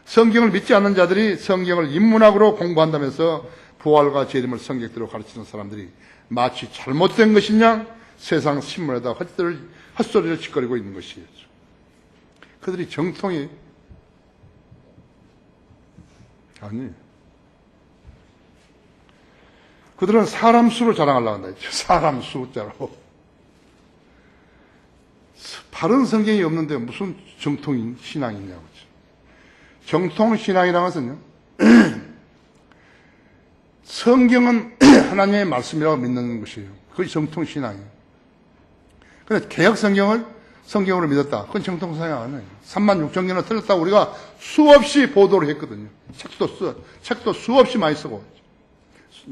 성경을 믿지 않는 자들이 성경을 인문학으로 공부한다면서 부활과 재림을 성격대로 가르치는 사람들이 마치 잘못된 것이냐 세상 신문에다 헛소리를 짓거리고 있는 것이죠. 그들이 정통이 아니 그들은 사람 수로 자랑하려고 한다 했죠. 사람 숫자로. 바른 성경이 없는데 무슨 정통 신앙이냐고. 정통 신앙이라는 것은요, 성경은 하나님의 말씀이라고 믿는 것이에요. 그것이 정통 신앙이에요. 그런데 개혁 성경을 성경으로 믿었다. 그건 정통 신앙 아니에요. 36,000개나 틀렸다고 우리가 수없이 보도를 했거든요. 책도 수없이 많이 쓰고,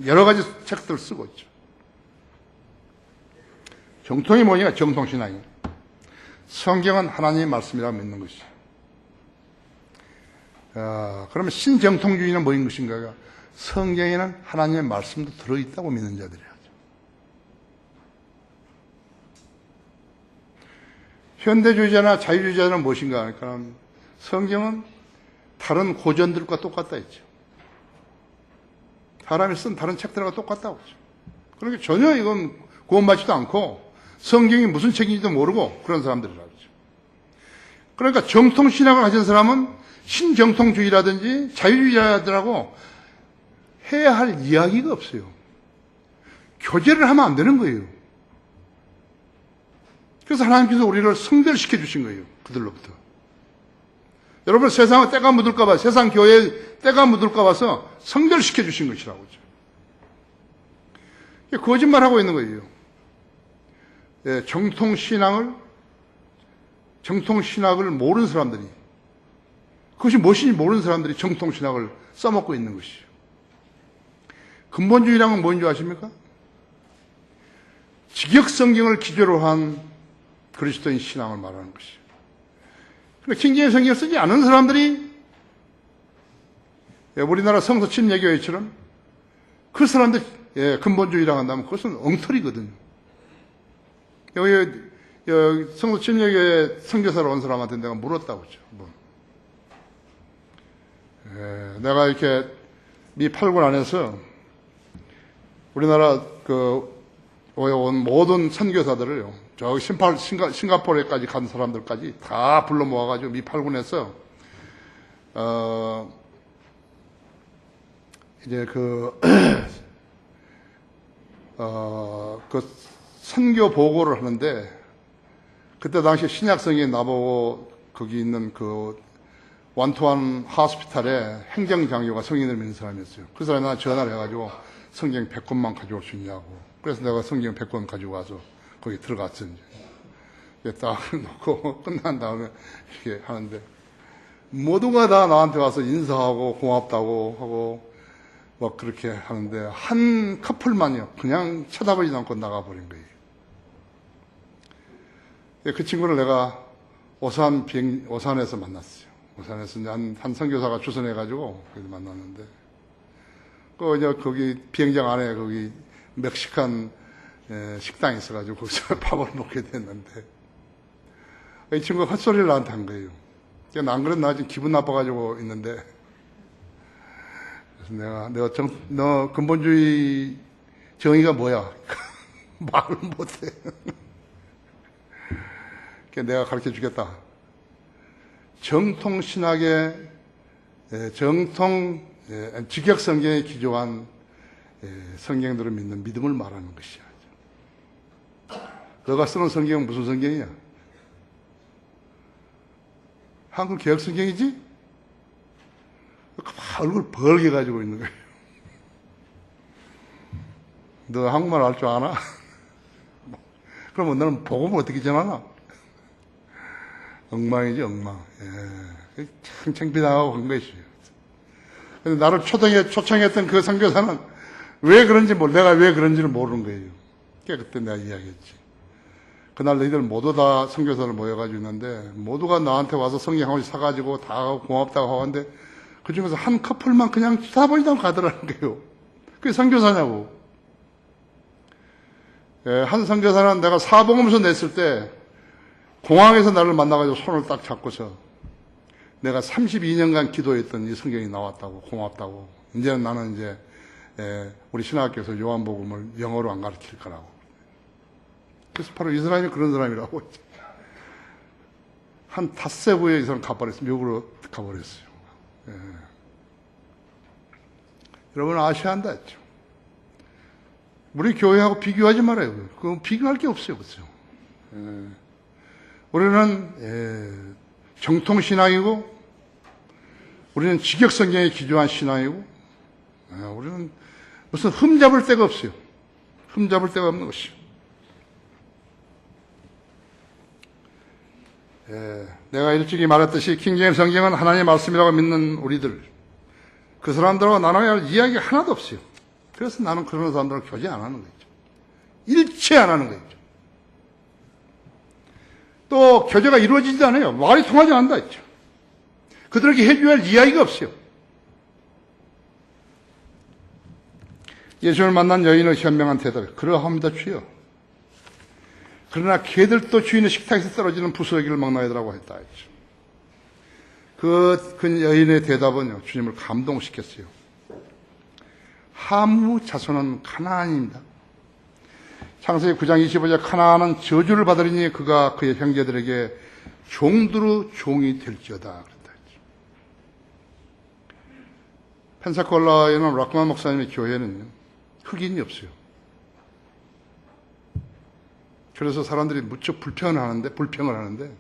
여러 가지 책들을 쓰고 있죠. 정통이 뭐냐? 정통 신앙이에요. 성경은 하나님의 말씀이라고 믿는 것이죠. 그러면 신정통주의는 뭐인 것인가가? 성경에는 하나님의 말씀도 들어있다고 믿는 자들이야죠. 현대주의자나 자유주의자는 무엇인가 하니까 성경은 다른 고전들과 똑같다 했죠. 사람이 쓴 다른 책들과 똑같다고 했죠. 그러니까 전혀 이건 구원받지도 않고 성경이 무슨 책인지도 모르고 그런 사람들이라고 했죠. 그러니까 정통신학을 가진 사람은 신정통주의라든지 자유주의자들하고 해야 할 이야기가 없어요. 교제를 하면 안 되는 거예요. 그래서 하나님께서 우리를 성별시켜 주신 거예요. 그들로부터. 여러분 세상에 때가 묻을까 봐, 세상 교회에 때가 묻을까 봐서 성별시켜 주신 것이라고 하죠. 거짓말하고 있는 거예요. 정통신학을 모르는 사람들이, 그것이 무엇인지 모르는 사람들이 정통신학을 써먹고 있는 것이죠. 근본주의라는 건 뭔지 아십니까? 직역성경을 기초로 한 그리스도인 신앙을 말하는 것이죠. 그러니까 킹제임스 성경을 쓰지 않은 사람들이 우리나라 성서 침례교회처럼 그 사람들 근본주의라고 한다면 그것은 엉터리거든요. 여기 성서 침례교회 선교사로 온 사람한테 내가 물었다고 했죠. 내가 이렇게 미 8군 안에서 우리나라 온 모든 선교사들을요, 저기 싱가포르에까지 간 사람들까지 다 불러 모아가지고 미 8군에서 이제 그 선교 보고를 하는데, 그때 당시 신약성이 나보고 거기 있는 그 완투한 하스피탈에 행정장교가 성인을 믿는 사람이었어요. 그 사람이 나한테 전화를 해가지고 성경 100권만 가져올 수 있냐고. 그래서 내가 성경 100권 가지고 와서 거기 들어갔어. 이제 딱 놓고 끝난 다음에 이렇게 하는데, 모두가 다 나한테 와서 인사하고 고맙다고 하고 막 그렇게 하는데, 한 커플만요, 그냥 쳐다보지 않고 나가버린 거예요. 그 친구를 내가 오산에서 만났어요. 오산에서 한 선교사가 추선해가지고 거기서 만났는데, 거기 비행장 안에 거기 멕시칸 식당이 있어가지고 거기서 밥을 먹게 됐는데 이 친구가 헛소리를 나한테 한 거예요. 안 그래도 나 지금 기분 나빠가지고 있는데 그래서 너 근본주의 정의가 뭐야? 말을 못해. 내가 가르쳐 주겠다. 정통 신학의 직역 성경에 기조한 성경들을 믿는 믿음을 말하는 것이야. 너가 쓰는 성경은 무슨 성경이야? 한국 개혁 성경이지? 얼굴 벌게 가지고 있는 거예요. 너 한국말 할 줄 아나? 그러면 너는 복음을 어떻게 전하나? 엉망이지, 엉망. 예. 참 창피당하고 한 것이에요. 근데 나를 초청했던 그 선교사는 왜 그런지 내가 왜 그런지를 모르는 거예요. 그때 내가 이야기했지. 그날 너희들 모두 다 선교사를 모여가지고 있는데 모두가 나한테 와서 성경 한 권씩 사가지고 다 고맙다고 하고 하는데 그 중에서 한 커플만 그냥 쳐다보지도 않고 가더라는 거예요. 그게 선교사냐고. 예, 한 선교사는 내가 사복음서 냈을 때 공항에서 나를 만나가지고 손을 딱 잡고서 내가 32년간 기도했던 이 성경이 나왔다고, 고맙다고. 이제는 나는 이제, 우리 신학교에서 요한복음을 영어로 안 가르칠 거라고. 그래서 바로 이 사람이 그런 사람이라고. 한 닷새 후에 이 사람 가버렸어요. 미국으로 가버렸어요. 예. 여러분 아셔야 한다 했죠. 우리 교회하고 비교하지 말아요. 그거 비교할 게 없어요. 그렇죠? 예. 우리는 정통신앙이고 우리는 직역성경에 기조한 신앙이고 우리는 무슨 흠잡을 데가 없어요. 흠잡을 데가 없는 것이요. 내가 일찍이 말했듯이 킹제임스 성경은 하나님의 말씀이라고 믿는 우리들 그 사람들하고 나눠야 할 이야기가 하나도 없어요. 그래서 나는 그런 사람들하고 교제 안 하는 거죠. 일체 안 하는 거죠. 또 교제가 이루어지지 않아요. 말이 통하지 않는다 했죠. 그들에게 해줘야 할 이야기가 없어요. 예수를 만난 여인의 현명한 대답, 그러합니다 주여. 그러나 개들도 주인의 식탁에서 떨어지는 부스러기를 먹나이더라고 했다 했죠. 그 여인의 대답은요, 주님을 감동시켰어요. 함무 자손은 가나안입니다. 창세기 9장 25절 가나안은 저주를 받으리니 그가 그의 형제들에게 종두루 종이 될지어다 그랬다 했죠. 펜사콜라에 있는 락만 목사님의 교회는 흑인이 없어요. 그래서 사람들이 무척 불평을 하는데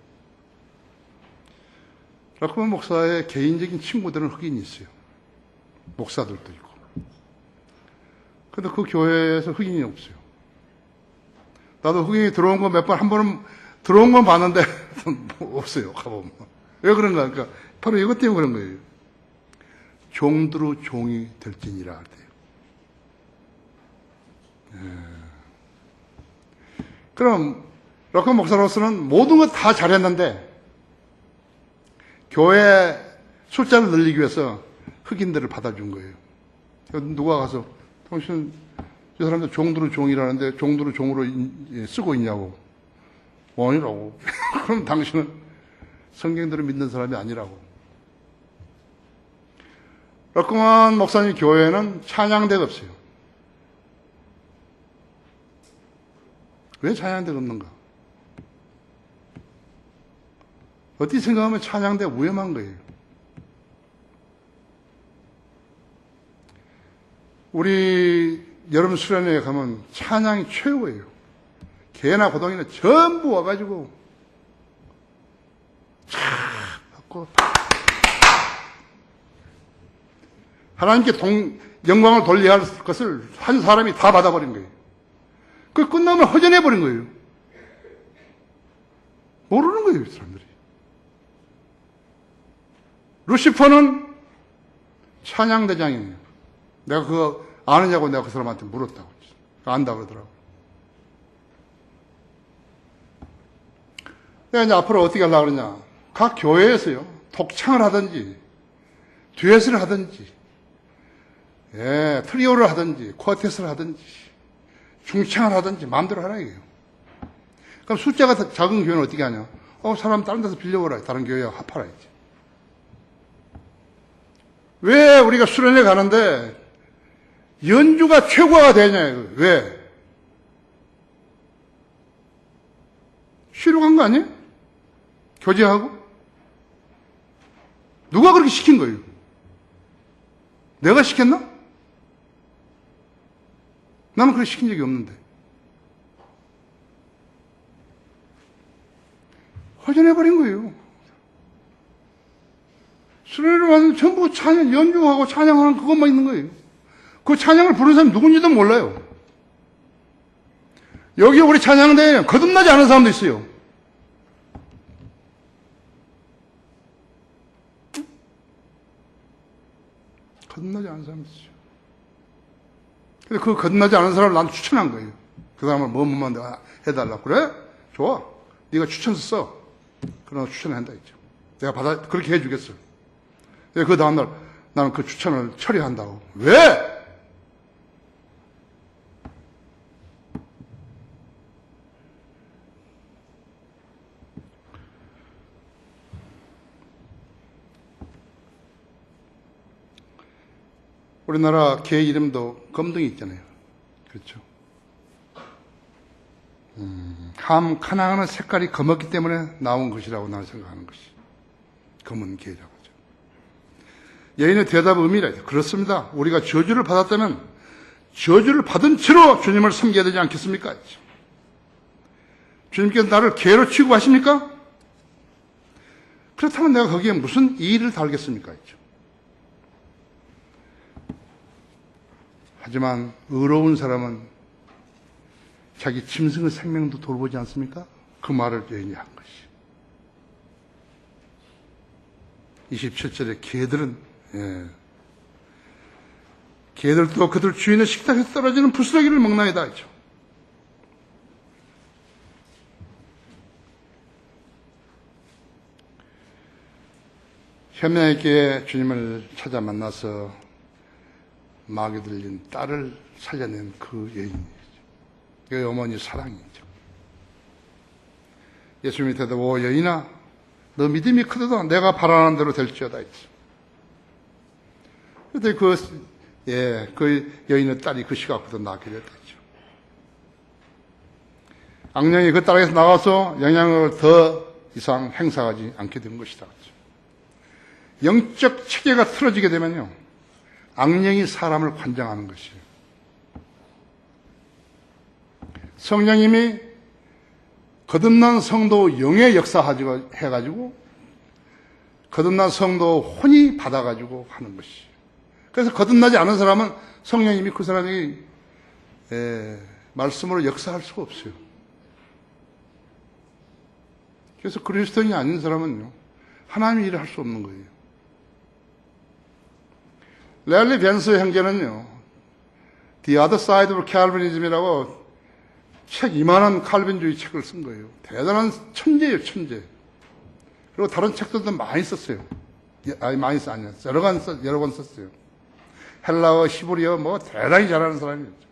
락만 목사의 개인적인 친구들은 흑인이 있어요. 목사들도 있고. 근데 그 교회에서 흑인이 없어요. 나도 흑인이 들어온 거 한 번은 들어온 건 봤는데 없어요. 가보면. 왜 그런가? 그러니까 바로 이것 때문에 그런 거예요. 종두루 종이 될지니라 할 때요. 그럼 락커 목사로서는 모든 것 다 잘했는데 교회 숫자를 늘리기 위해서 흑인들을 받아준 거예요. 누가 가서 당신 이 사람들 종두루 종이라는데 종두루 종으로 쓰고 있냐고. 아니라고. 그럼 당신은 성경들을 믿는 사람이 아니라고. 락커만 목사님 교회에는 찬양대가 없어요. 왜 찬양대가 없는가? 어떻게 생각하면 찬양대가 위험한 거예요. 우리 여름 수련회에 가면 찬양이 최고예요. 개나 고동이나 전부 와가지고 촥 받고 하나님께 영광을 돌려야 할 것을 한 사람이 다 받아버린 거예요. 그 끝나면 허전해버린 거예요. 모르는 거예요, 이 사람들이. 루시퍼는 찬양대장이에요. 내가 그거 아느냐고 내가 그 사람한테 물었다고. 안다 그러더라고. 내가 이제 앞으로 어떻게 하려고 그러냐. 각 교회에서요, 독창을 하든지, 듀엣을 하든지, 예, 트리오를 하든지, 쿼텟을 하든지, 중창을 하든지, 마음대로 하라, 이게요. 그럼 숫자가 작은 교회는 어떻게 하냐? 사람 다른 데서 빌려오라. 다른 교회에 합하라야지. 왜 우리가 수련회 가는데 연주가 최고가 되냐? 왜? 쉬러 간 거 아니에요? 교제하고? 누가 그렇게 시킨 거예요? 내가 시켰나? 나는 그렇게 시킨 적이 없는데. 허전해버린 거예요. 수련회를 와서 전부 찬양, 연주하고 찬양하는 그것만 있는 거예요. 그 찬양을 부르는 사람이 누군지도 몰라요. 여기 우리 찬양대에 거듭나지 않은 사람도 있어요. 거듭나지 않은 사람도 있어요. 근데 그 거듭나지 않은 사람을 난 추천한 거예요. 그 사람을 뭐만 해달라고. 그래? 좋아. 네가 추천서 써. 그러나 추천한다 했죠. 내가 그렇게 해주겠어. 그 다음날 나는 그 추천을 처리한다고. 왜? 우리나라 개 이름도 검둥이 있잖아요. 그렇죠. 카나안의 색깔이 검었기 때문에 나온 것이라고 나는 생각하는 것이. 검은 개라고 하죠. 여인의 대답 의미라. 그렇습니다. 우리가 저주를 받았다면 저주를 받은 채로 주님을 섬겨야 되지 않겠습니까? 주님께서 나를 개로 취급하십니까? 그렇다면 내가 거기에 무슨 이의를 달겠습니까? 하지만 의로운 사람은 자기 짐승의 생명도 돌보지 않습니까? 그 말을 여인이 한 것이. 27절에 개들도 그들 주인의 식탁에서 떨어지는 부스러기를 먹나이다 했죠. 현명의 교회 주님을 찾아 만나서 마귀 들린 딸을 살려낸 그 여인이죠. 그 어머니 사랑이죠. 예수님이 대답, 오 여인아, 너 믿음이 크도다. 내가 바라는 대로 될지어다 했죠. 그때 그 여인의 딸이 그 시각부터 낳게 됐죠. 악령이 그 딸에게서 나가서 영향을 더 이상 행사하지 않게 된 것이다. 영적 체계가 틀어지게 되면요, 악령이 사람을 관장하는 것이에요. 성령님이 거듭난 성도 영의 역사해가지고 거듭난 성도 혼이 받아가지고 하는 것이에요. 그래서 거듭나지 않은 사람은 성령님이 그 사람에게 말씀으로 역사할 수가 없어요. 그래서 그리스도인이 아닌 사람은요, 하나님의 일을 할 수 없는 거예요. 랠리 벤스 형제는요, The Other Side of Calvinism이라고 책 이만한 칼빈주의 책을 쓴 거예요. 대단한 천재예요, 천재. 그리고 다른 책들도 많이 썼어요. 많이 아니요. 여러 권 썼어요. 헬라어, 히브리어 뭐 대단히 잘하는 사람이었죠.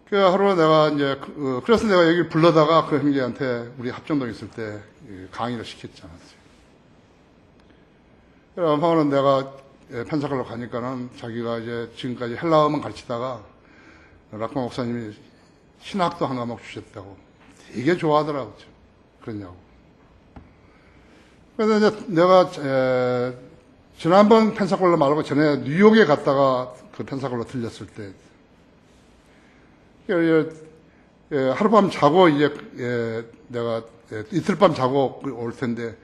그 하루 내가 그래서 내가 여기 불러다가 그 형제한테 우리 합정동에 있을 때 강의를 시켰지 않았어요. 그러면 내가 펜사클로 가니까는 자기가 이제 지금까지 헬라어만 가르치다가 락마 목사님이 신학도 한 과목 주셨다고 되게 좋아하더라고요. 그러냐고. 그래서 이제 내가 지난번 펜사클로 말고 전에 뉴욕에 갔다가 그 펜사클로 들렸을 때 하룻밤 자고 이제 내가 이틀 밤 자고 올 텐데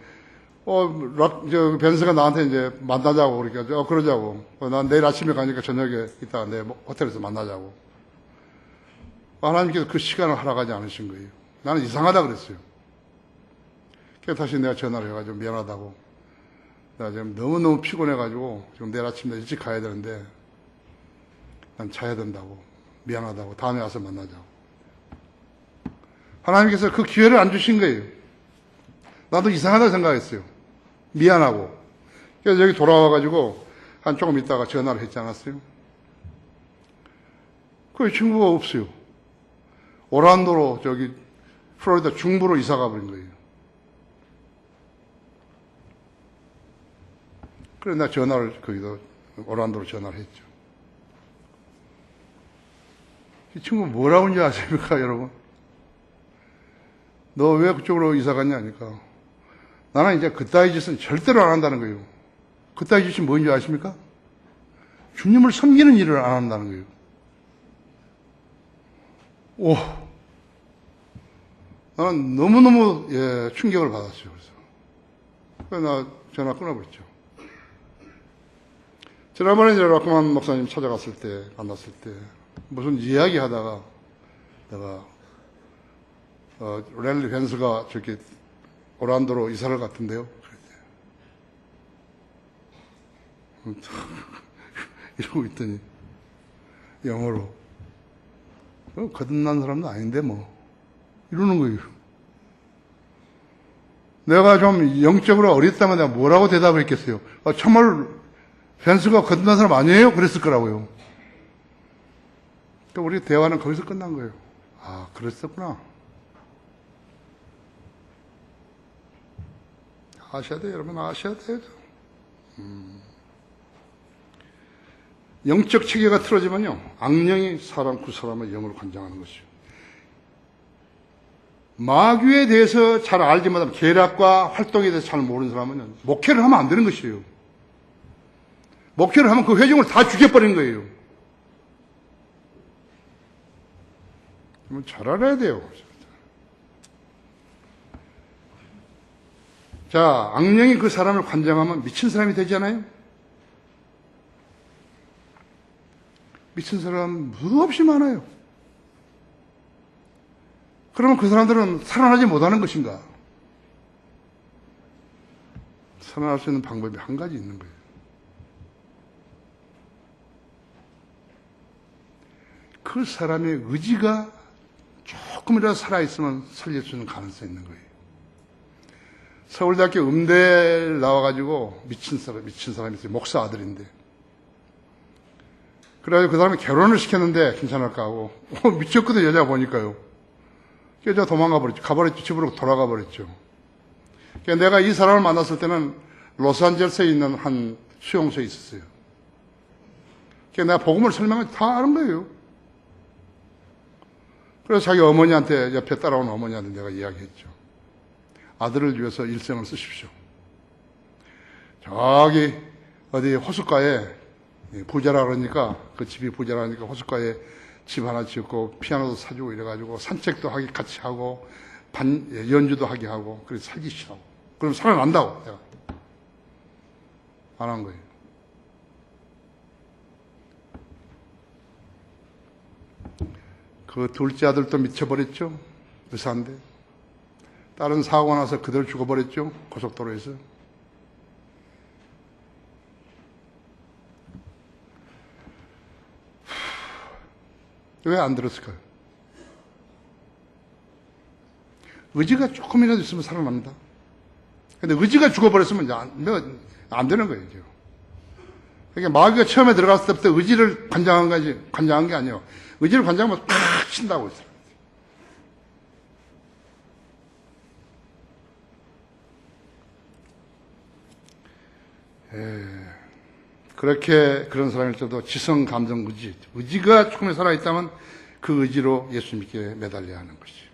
벤스가 나한테 이제 만나자고 그러니까 그러자고. 난 내일 아침에 가니까 저녁에 이따가 내 호텔에서 만나자고. 하나님께서 그 시간을 허락하지 않으신 거예요. 나는 이상하다 그랬어요. 그래서 다시 내가 전화를 해가지고 미안하다고. 내가 지금 너무너무 피곤해가지고 지금 내일 아침에 일찍 가야 되는데 난 자야 된다고. 미안하다고. 다음에 와서 만나자고. 하나님께서 그 기회를 안 주신 거예요. 나도 이상하다 생각했어요. 미안하고. 그래서 여기 돌아와가지고 한 조금 있다가 전화를 했지 않았어요? 그 친구가 없어요. 오란도로 저기 플로리다 중부로 이사 가버린 거예요. 그래서 나 전화를 거기다 오란도로 전화를 했죠. 이 친구 뭐라고 하는지 아십니까, 여러분? 너 왜 그쪽으로 이사 갔냐 하니까 나는 이제 그따위 짓은 절대로 안 한다는 거예요. 그따위 짓이 뭔지 아십니까? 주님을 섬기는 일을 안 한다는 거예요. 오, 나는 너무너무 충격을 받았어요. 그래서 나 전화 끊어버렸죠. 지난번에 이제 라크만 목사님 찾아갔을 때, 만났을 때 무슨 이야기 하다가 내가 랠리 벤스가 저렇게 오란도로 이사를 갔던데요. 이러고 있더니 영어로 거듭난 사람도 아닌데 뭐 이러는 거예요. 내가 좀 영적으로 어렸다면 내가 뭐라고 대답을 했겠어요? 정말 벤스가 거듭난 사람 아니에요? 그랬을 거라고요. 그러니까 우리 대화는 거기서 끝난 거예요. 아, 그랬었구나. 아셔야 돼요, 여러분. 아셔야 돼요. 영적 체계가 틀어지면요, 악령이 그 사람의 영으로 관장하는 것이죠. 마귀에 대해서 잘 알지 못하면, 계략과 활동에 대해서 잘 모르는 사람은 목회를 하면 안 되는 것이에요. 목회를 하면 그 회중을 다 죽여버리는 거예요. 잘 알아야 돼요. 자, 악령이 그 사람을 관장하면 미친 사람이 되잖아요? 미친 사람 무수없이 많아요. 그러면 그 사람들은 살아나지 못하는 것인가? 살아날 수 있는 방법이 한 가지 있는 거예요. 그 사람의 의지가 조금이라도 살아있으면 살릴 수 있는 가능성이 있는 거예요. 서울대학교 음대를 나와가지고 미친 사람이 있어요. 목사 아들인데. 그래가지고 그 사람이 결혼을 시켰는데 괜찮을까 하고, 미쳤거든, 여자 보니까요. 여자 도망가 버렸죠. 가버렸죠. 집으로 돌아가 버렸죠. 그러니까 내가 이 사람을 만났을 때는 로스앤젤레스에 있는 한 수용소에 있었어요. 그러니까 내가 복음을 설명하면 다 아는 거예요. 그래서 자기 어머니한테, 옆에 따라온 어머니한테 내가 이야기했죠. 아들을 위해서 일생을 쓰십시오. 저기 어디 호숫가에 부자라 그러니까, 그 집이 부자라니까 호숫가에 집 하나 짓고 피아노도 사주고 이래가지고 산책도 같이 하고 연주도 하게 하고 그래서 살기시라고. 그럼 살아난다고 내가 안 한 거예요. 그 둘째 아들도 미쳐버렸죠. 의사인데. 다른 사고가 나서 그대로 죽어버렸죠. 고속도로에서. 왜 안 들었을까요? 의지가 조금이라도 있으면 살아납니다. 근데 의지가 죽어버렸으면 안 되는 거예요. 그러니까 마귀가 처음에 들어갔을 때부터 의지를 관장한 게 아니에요. 의지를 관장하면 탁 친다고 했어요. 그렇게 그런 사람일지도 지성, 감정, 의지가 조금이 살아있다면 그 의지로 예수 믿게 매달려야 하는 것이죠.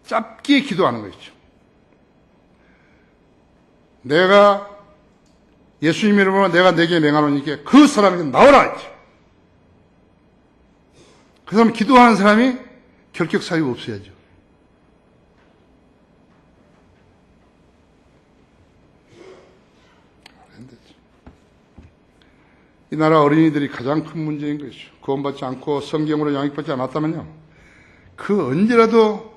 짧게 기도하는 것이죠. 내가 예수님 이름으로 내가 내게 명하노니 그 사람에게 나오라 했죠. 그 사람 기도하는 사람이 결격 사유가 없어야죠. 이 나라 어린이들이 가장 큰 문제인 것이죠. 구원받지 않고 성경으로 양육받지 않았다면요, 그 언제라도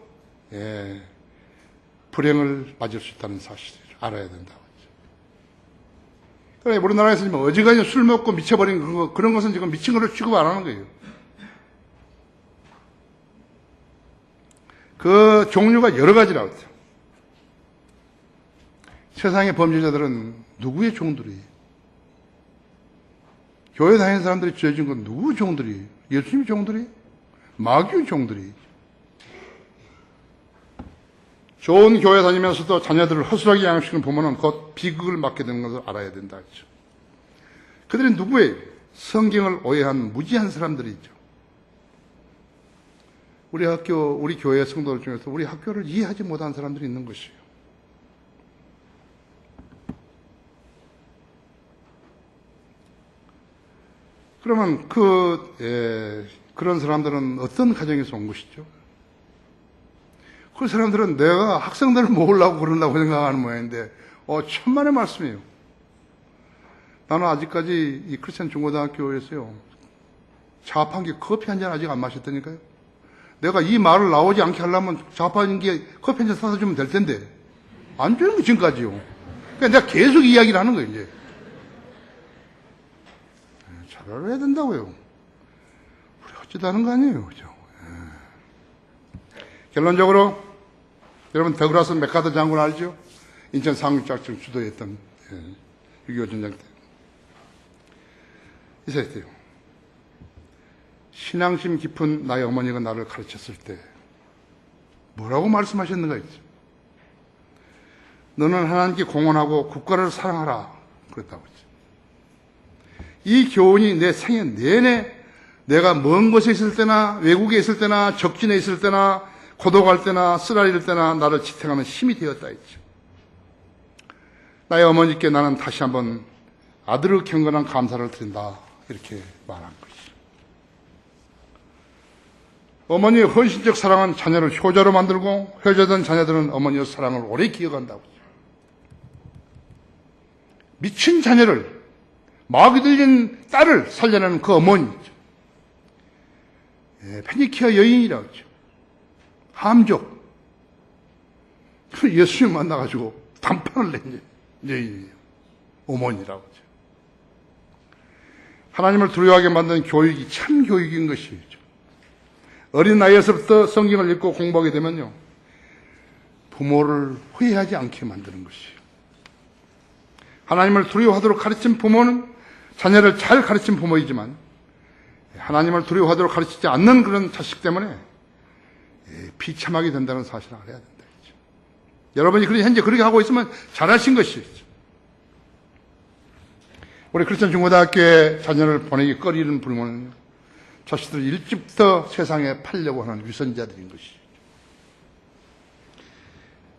불행을 맞을 수 있다는 사실을 알아야 된다고 하죠. 그러니까 우리나라에서 지금 어지간히 술 먹고 미쳐버린 그런 것은 지금 미친 걸로 취급 안 하는 거예요. 그 종류가 여러 가지라고 했죠. 세상의 범죄자들은 누구의 종들이에요? 교회 다니는 사람들이 죄진 건 누구 종들이에요? 예수님 종들이에요? 마귀의 종들이에요. 좋은 교회 다니면서도 자녀들을 허술하게 양육시키는 부모는 곧 비극을 맞게 되는 것을 알아야 된다 했죠. 그들은 누구예요? 성경을 오해한 무지한 사람들이죠. 우리 교회 성도들 중에서 우리 학교를 이해하지 못한 사람들이 있는 것이에요. 그러면 그런 사람들은 어떤 가정에서 온 것이죠? 그 사람들은 내가 학생들을 모으려고 그런다고 생각하는 모양인데, 천만의 말씀이에요. 나는 아직까지 이 크리스천 중고등학교에서요, 자판기 커피 한 잔 아직 안 마셨다니까요. 내가 이 말을 나오지 않게 하려면 자판기에 커피 한 잔 사다 주면 될 텐데, 안 주는 거 지금까지요. 그러니까 내가 계속 이야기를 하는 거예요, 이제. 잘 알아야 된다고요. 우리 어찌도 하는 거 아니에요, 그죠? 결론적으로, 여러분, 더글라스 맥카더 장군 알죠? 인천 상륙작전 주도했던 6.25 전쟁 때. 이랬대요. 신앙심 깊은 나의 어머니가 나를 가르쳤을 때 뭐라고 말씀하셨는가 했죠. 너는 하나님께 공헌하고 국가를 사랑하라 그랬다고 했죠. 이 교훈이 내 생애 내내 내가 먼 곳에 있을 때나 외국에 있을 때나 적진에 있을 때나 고독할 때나 쓰라릴 때나 나를 지탱하는 힘이 되었다 했죠. 나의 어머니께 나는 다시 한번 아들의 경건한 감사를 드린다 이렇게 말한 것이죠. 어머니의 헌신적 사랑은 자녀를 효자로 만들고 효자된 자녀들은 어머니의 사랑을 오래 기억한다고 했죠. 미친 자녀를 마귀 들린 딸을 살려내는 그 어머니죠. 페니키아 여인이라고 했죠. 함족. 예수님 만나가지고 단판을 낸 여인이에요. 어머니라고 하죠. 하나님을 두려워하게 만드는 교육이 참 교육인 것이죠. 어린 나이에서부터 성경을 읽고 공부하게 되면요, 부모를 후회하지 않게 만드는 것이에요. 하나님을 두려워하도록 가르친 부모는 자녀를 잘 가르친 부모이지만 하나님을 두려워하도록 가르치지 않는 그런 자식 때문에 비참하게 된다는 사실을 알아야 된다. 여러분이 현재 그렇게 하고 있으면 잘하신 것이죠. 우리 크리스천 중고등학교에 자녀를 보내기 꺼리는 부모는 자식들을 일찍부터 세상에 팔려고 하는 위선자들인 것이죠.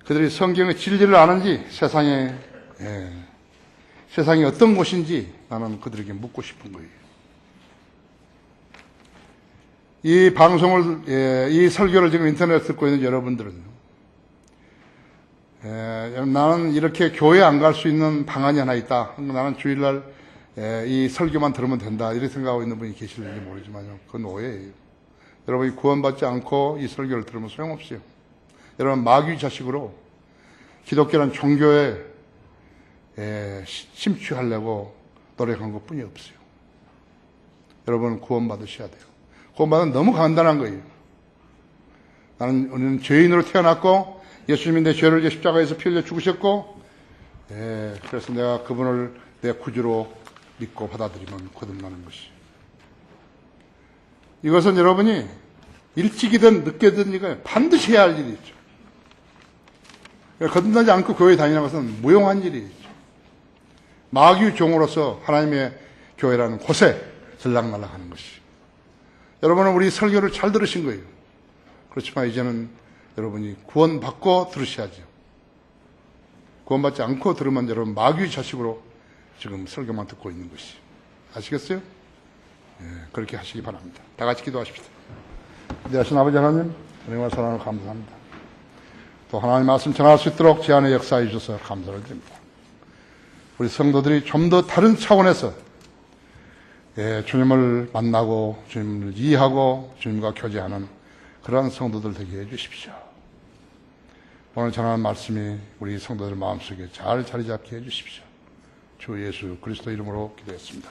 그들이 성경의 진리를 아는지 세상이 어떤 곳인지 나는 그들에게 묻고 싶은 거예요. 이 방송을, 이 설교를 지금 인터넷에 듣고 있는 여러분들은 나는 이렇게 교회 안 갈 수 있는 방안이 하나 있다. 나는 주일날 이 설교만 들으면 된다. 이렇게 생각하고 있는 분이 계실지 모르지만요. 그건 오해예요. 여러분이 구원받지 않고 이 설교를 들으면 소용없어요. 여러분 마귀 자식으로 기독교란 종교에 심취하려고 노력한 것뿐이 없어요. 여러분은 구원받으셔야 돼요. 구원받으면 너무 간단한 거예요. 우리는 죄인으로 태어났고 예수님이 내 죄를 위해 십자가에서 피 흘려 죽으셨고, 그래서 내가 그분을 내 구주로 믿고 받아들이면 거듭나는 것이. 이것은 여러분이 일찍이든 늦게든 이거 반드시 해야 할 일이죠. 거듭나지 않고 교회 다니는 것은 무용한 일이죠. 마귀의 종으로서 하나님의 교회라는 곳에 들락날락하는 것이. 여러분은 우리 설교를 잘 들으신 거예요. 그렇지만 이제는 여러분이 구원받고 들으셔야죠. 구원받지 않고 들으면 여러분 마귀의 자식으로 지금 설교만 듣고 있는 것이. 아시겠어요? 그렇게 하시기 바랍니다. 다 같이 기도하십시다. 위대하신 아버지 하나님, 은혜와 사랑을 감사합니다. 또 하나님 말씀 전할 수 있도록 제 안에 역사해 주셔서 감사를 드립니다. 우리 성도들이 좀 더 다른 차원에서 주님을 만나고 주님을 이해하고 주님과 교제하는 그러한 성도들 되게 해주십시오. 오늘 전하는 말씀이 우리 성도들 마음속에 잘 자리 잡게 해주십시오. 주 예수 그리스도 이름으로 기도했습니다.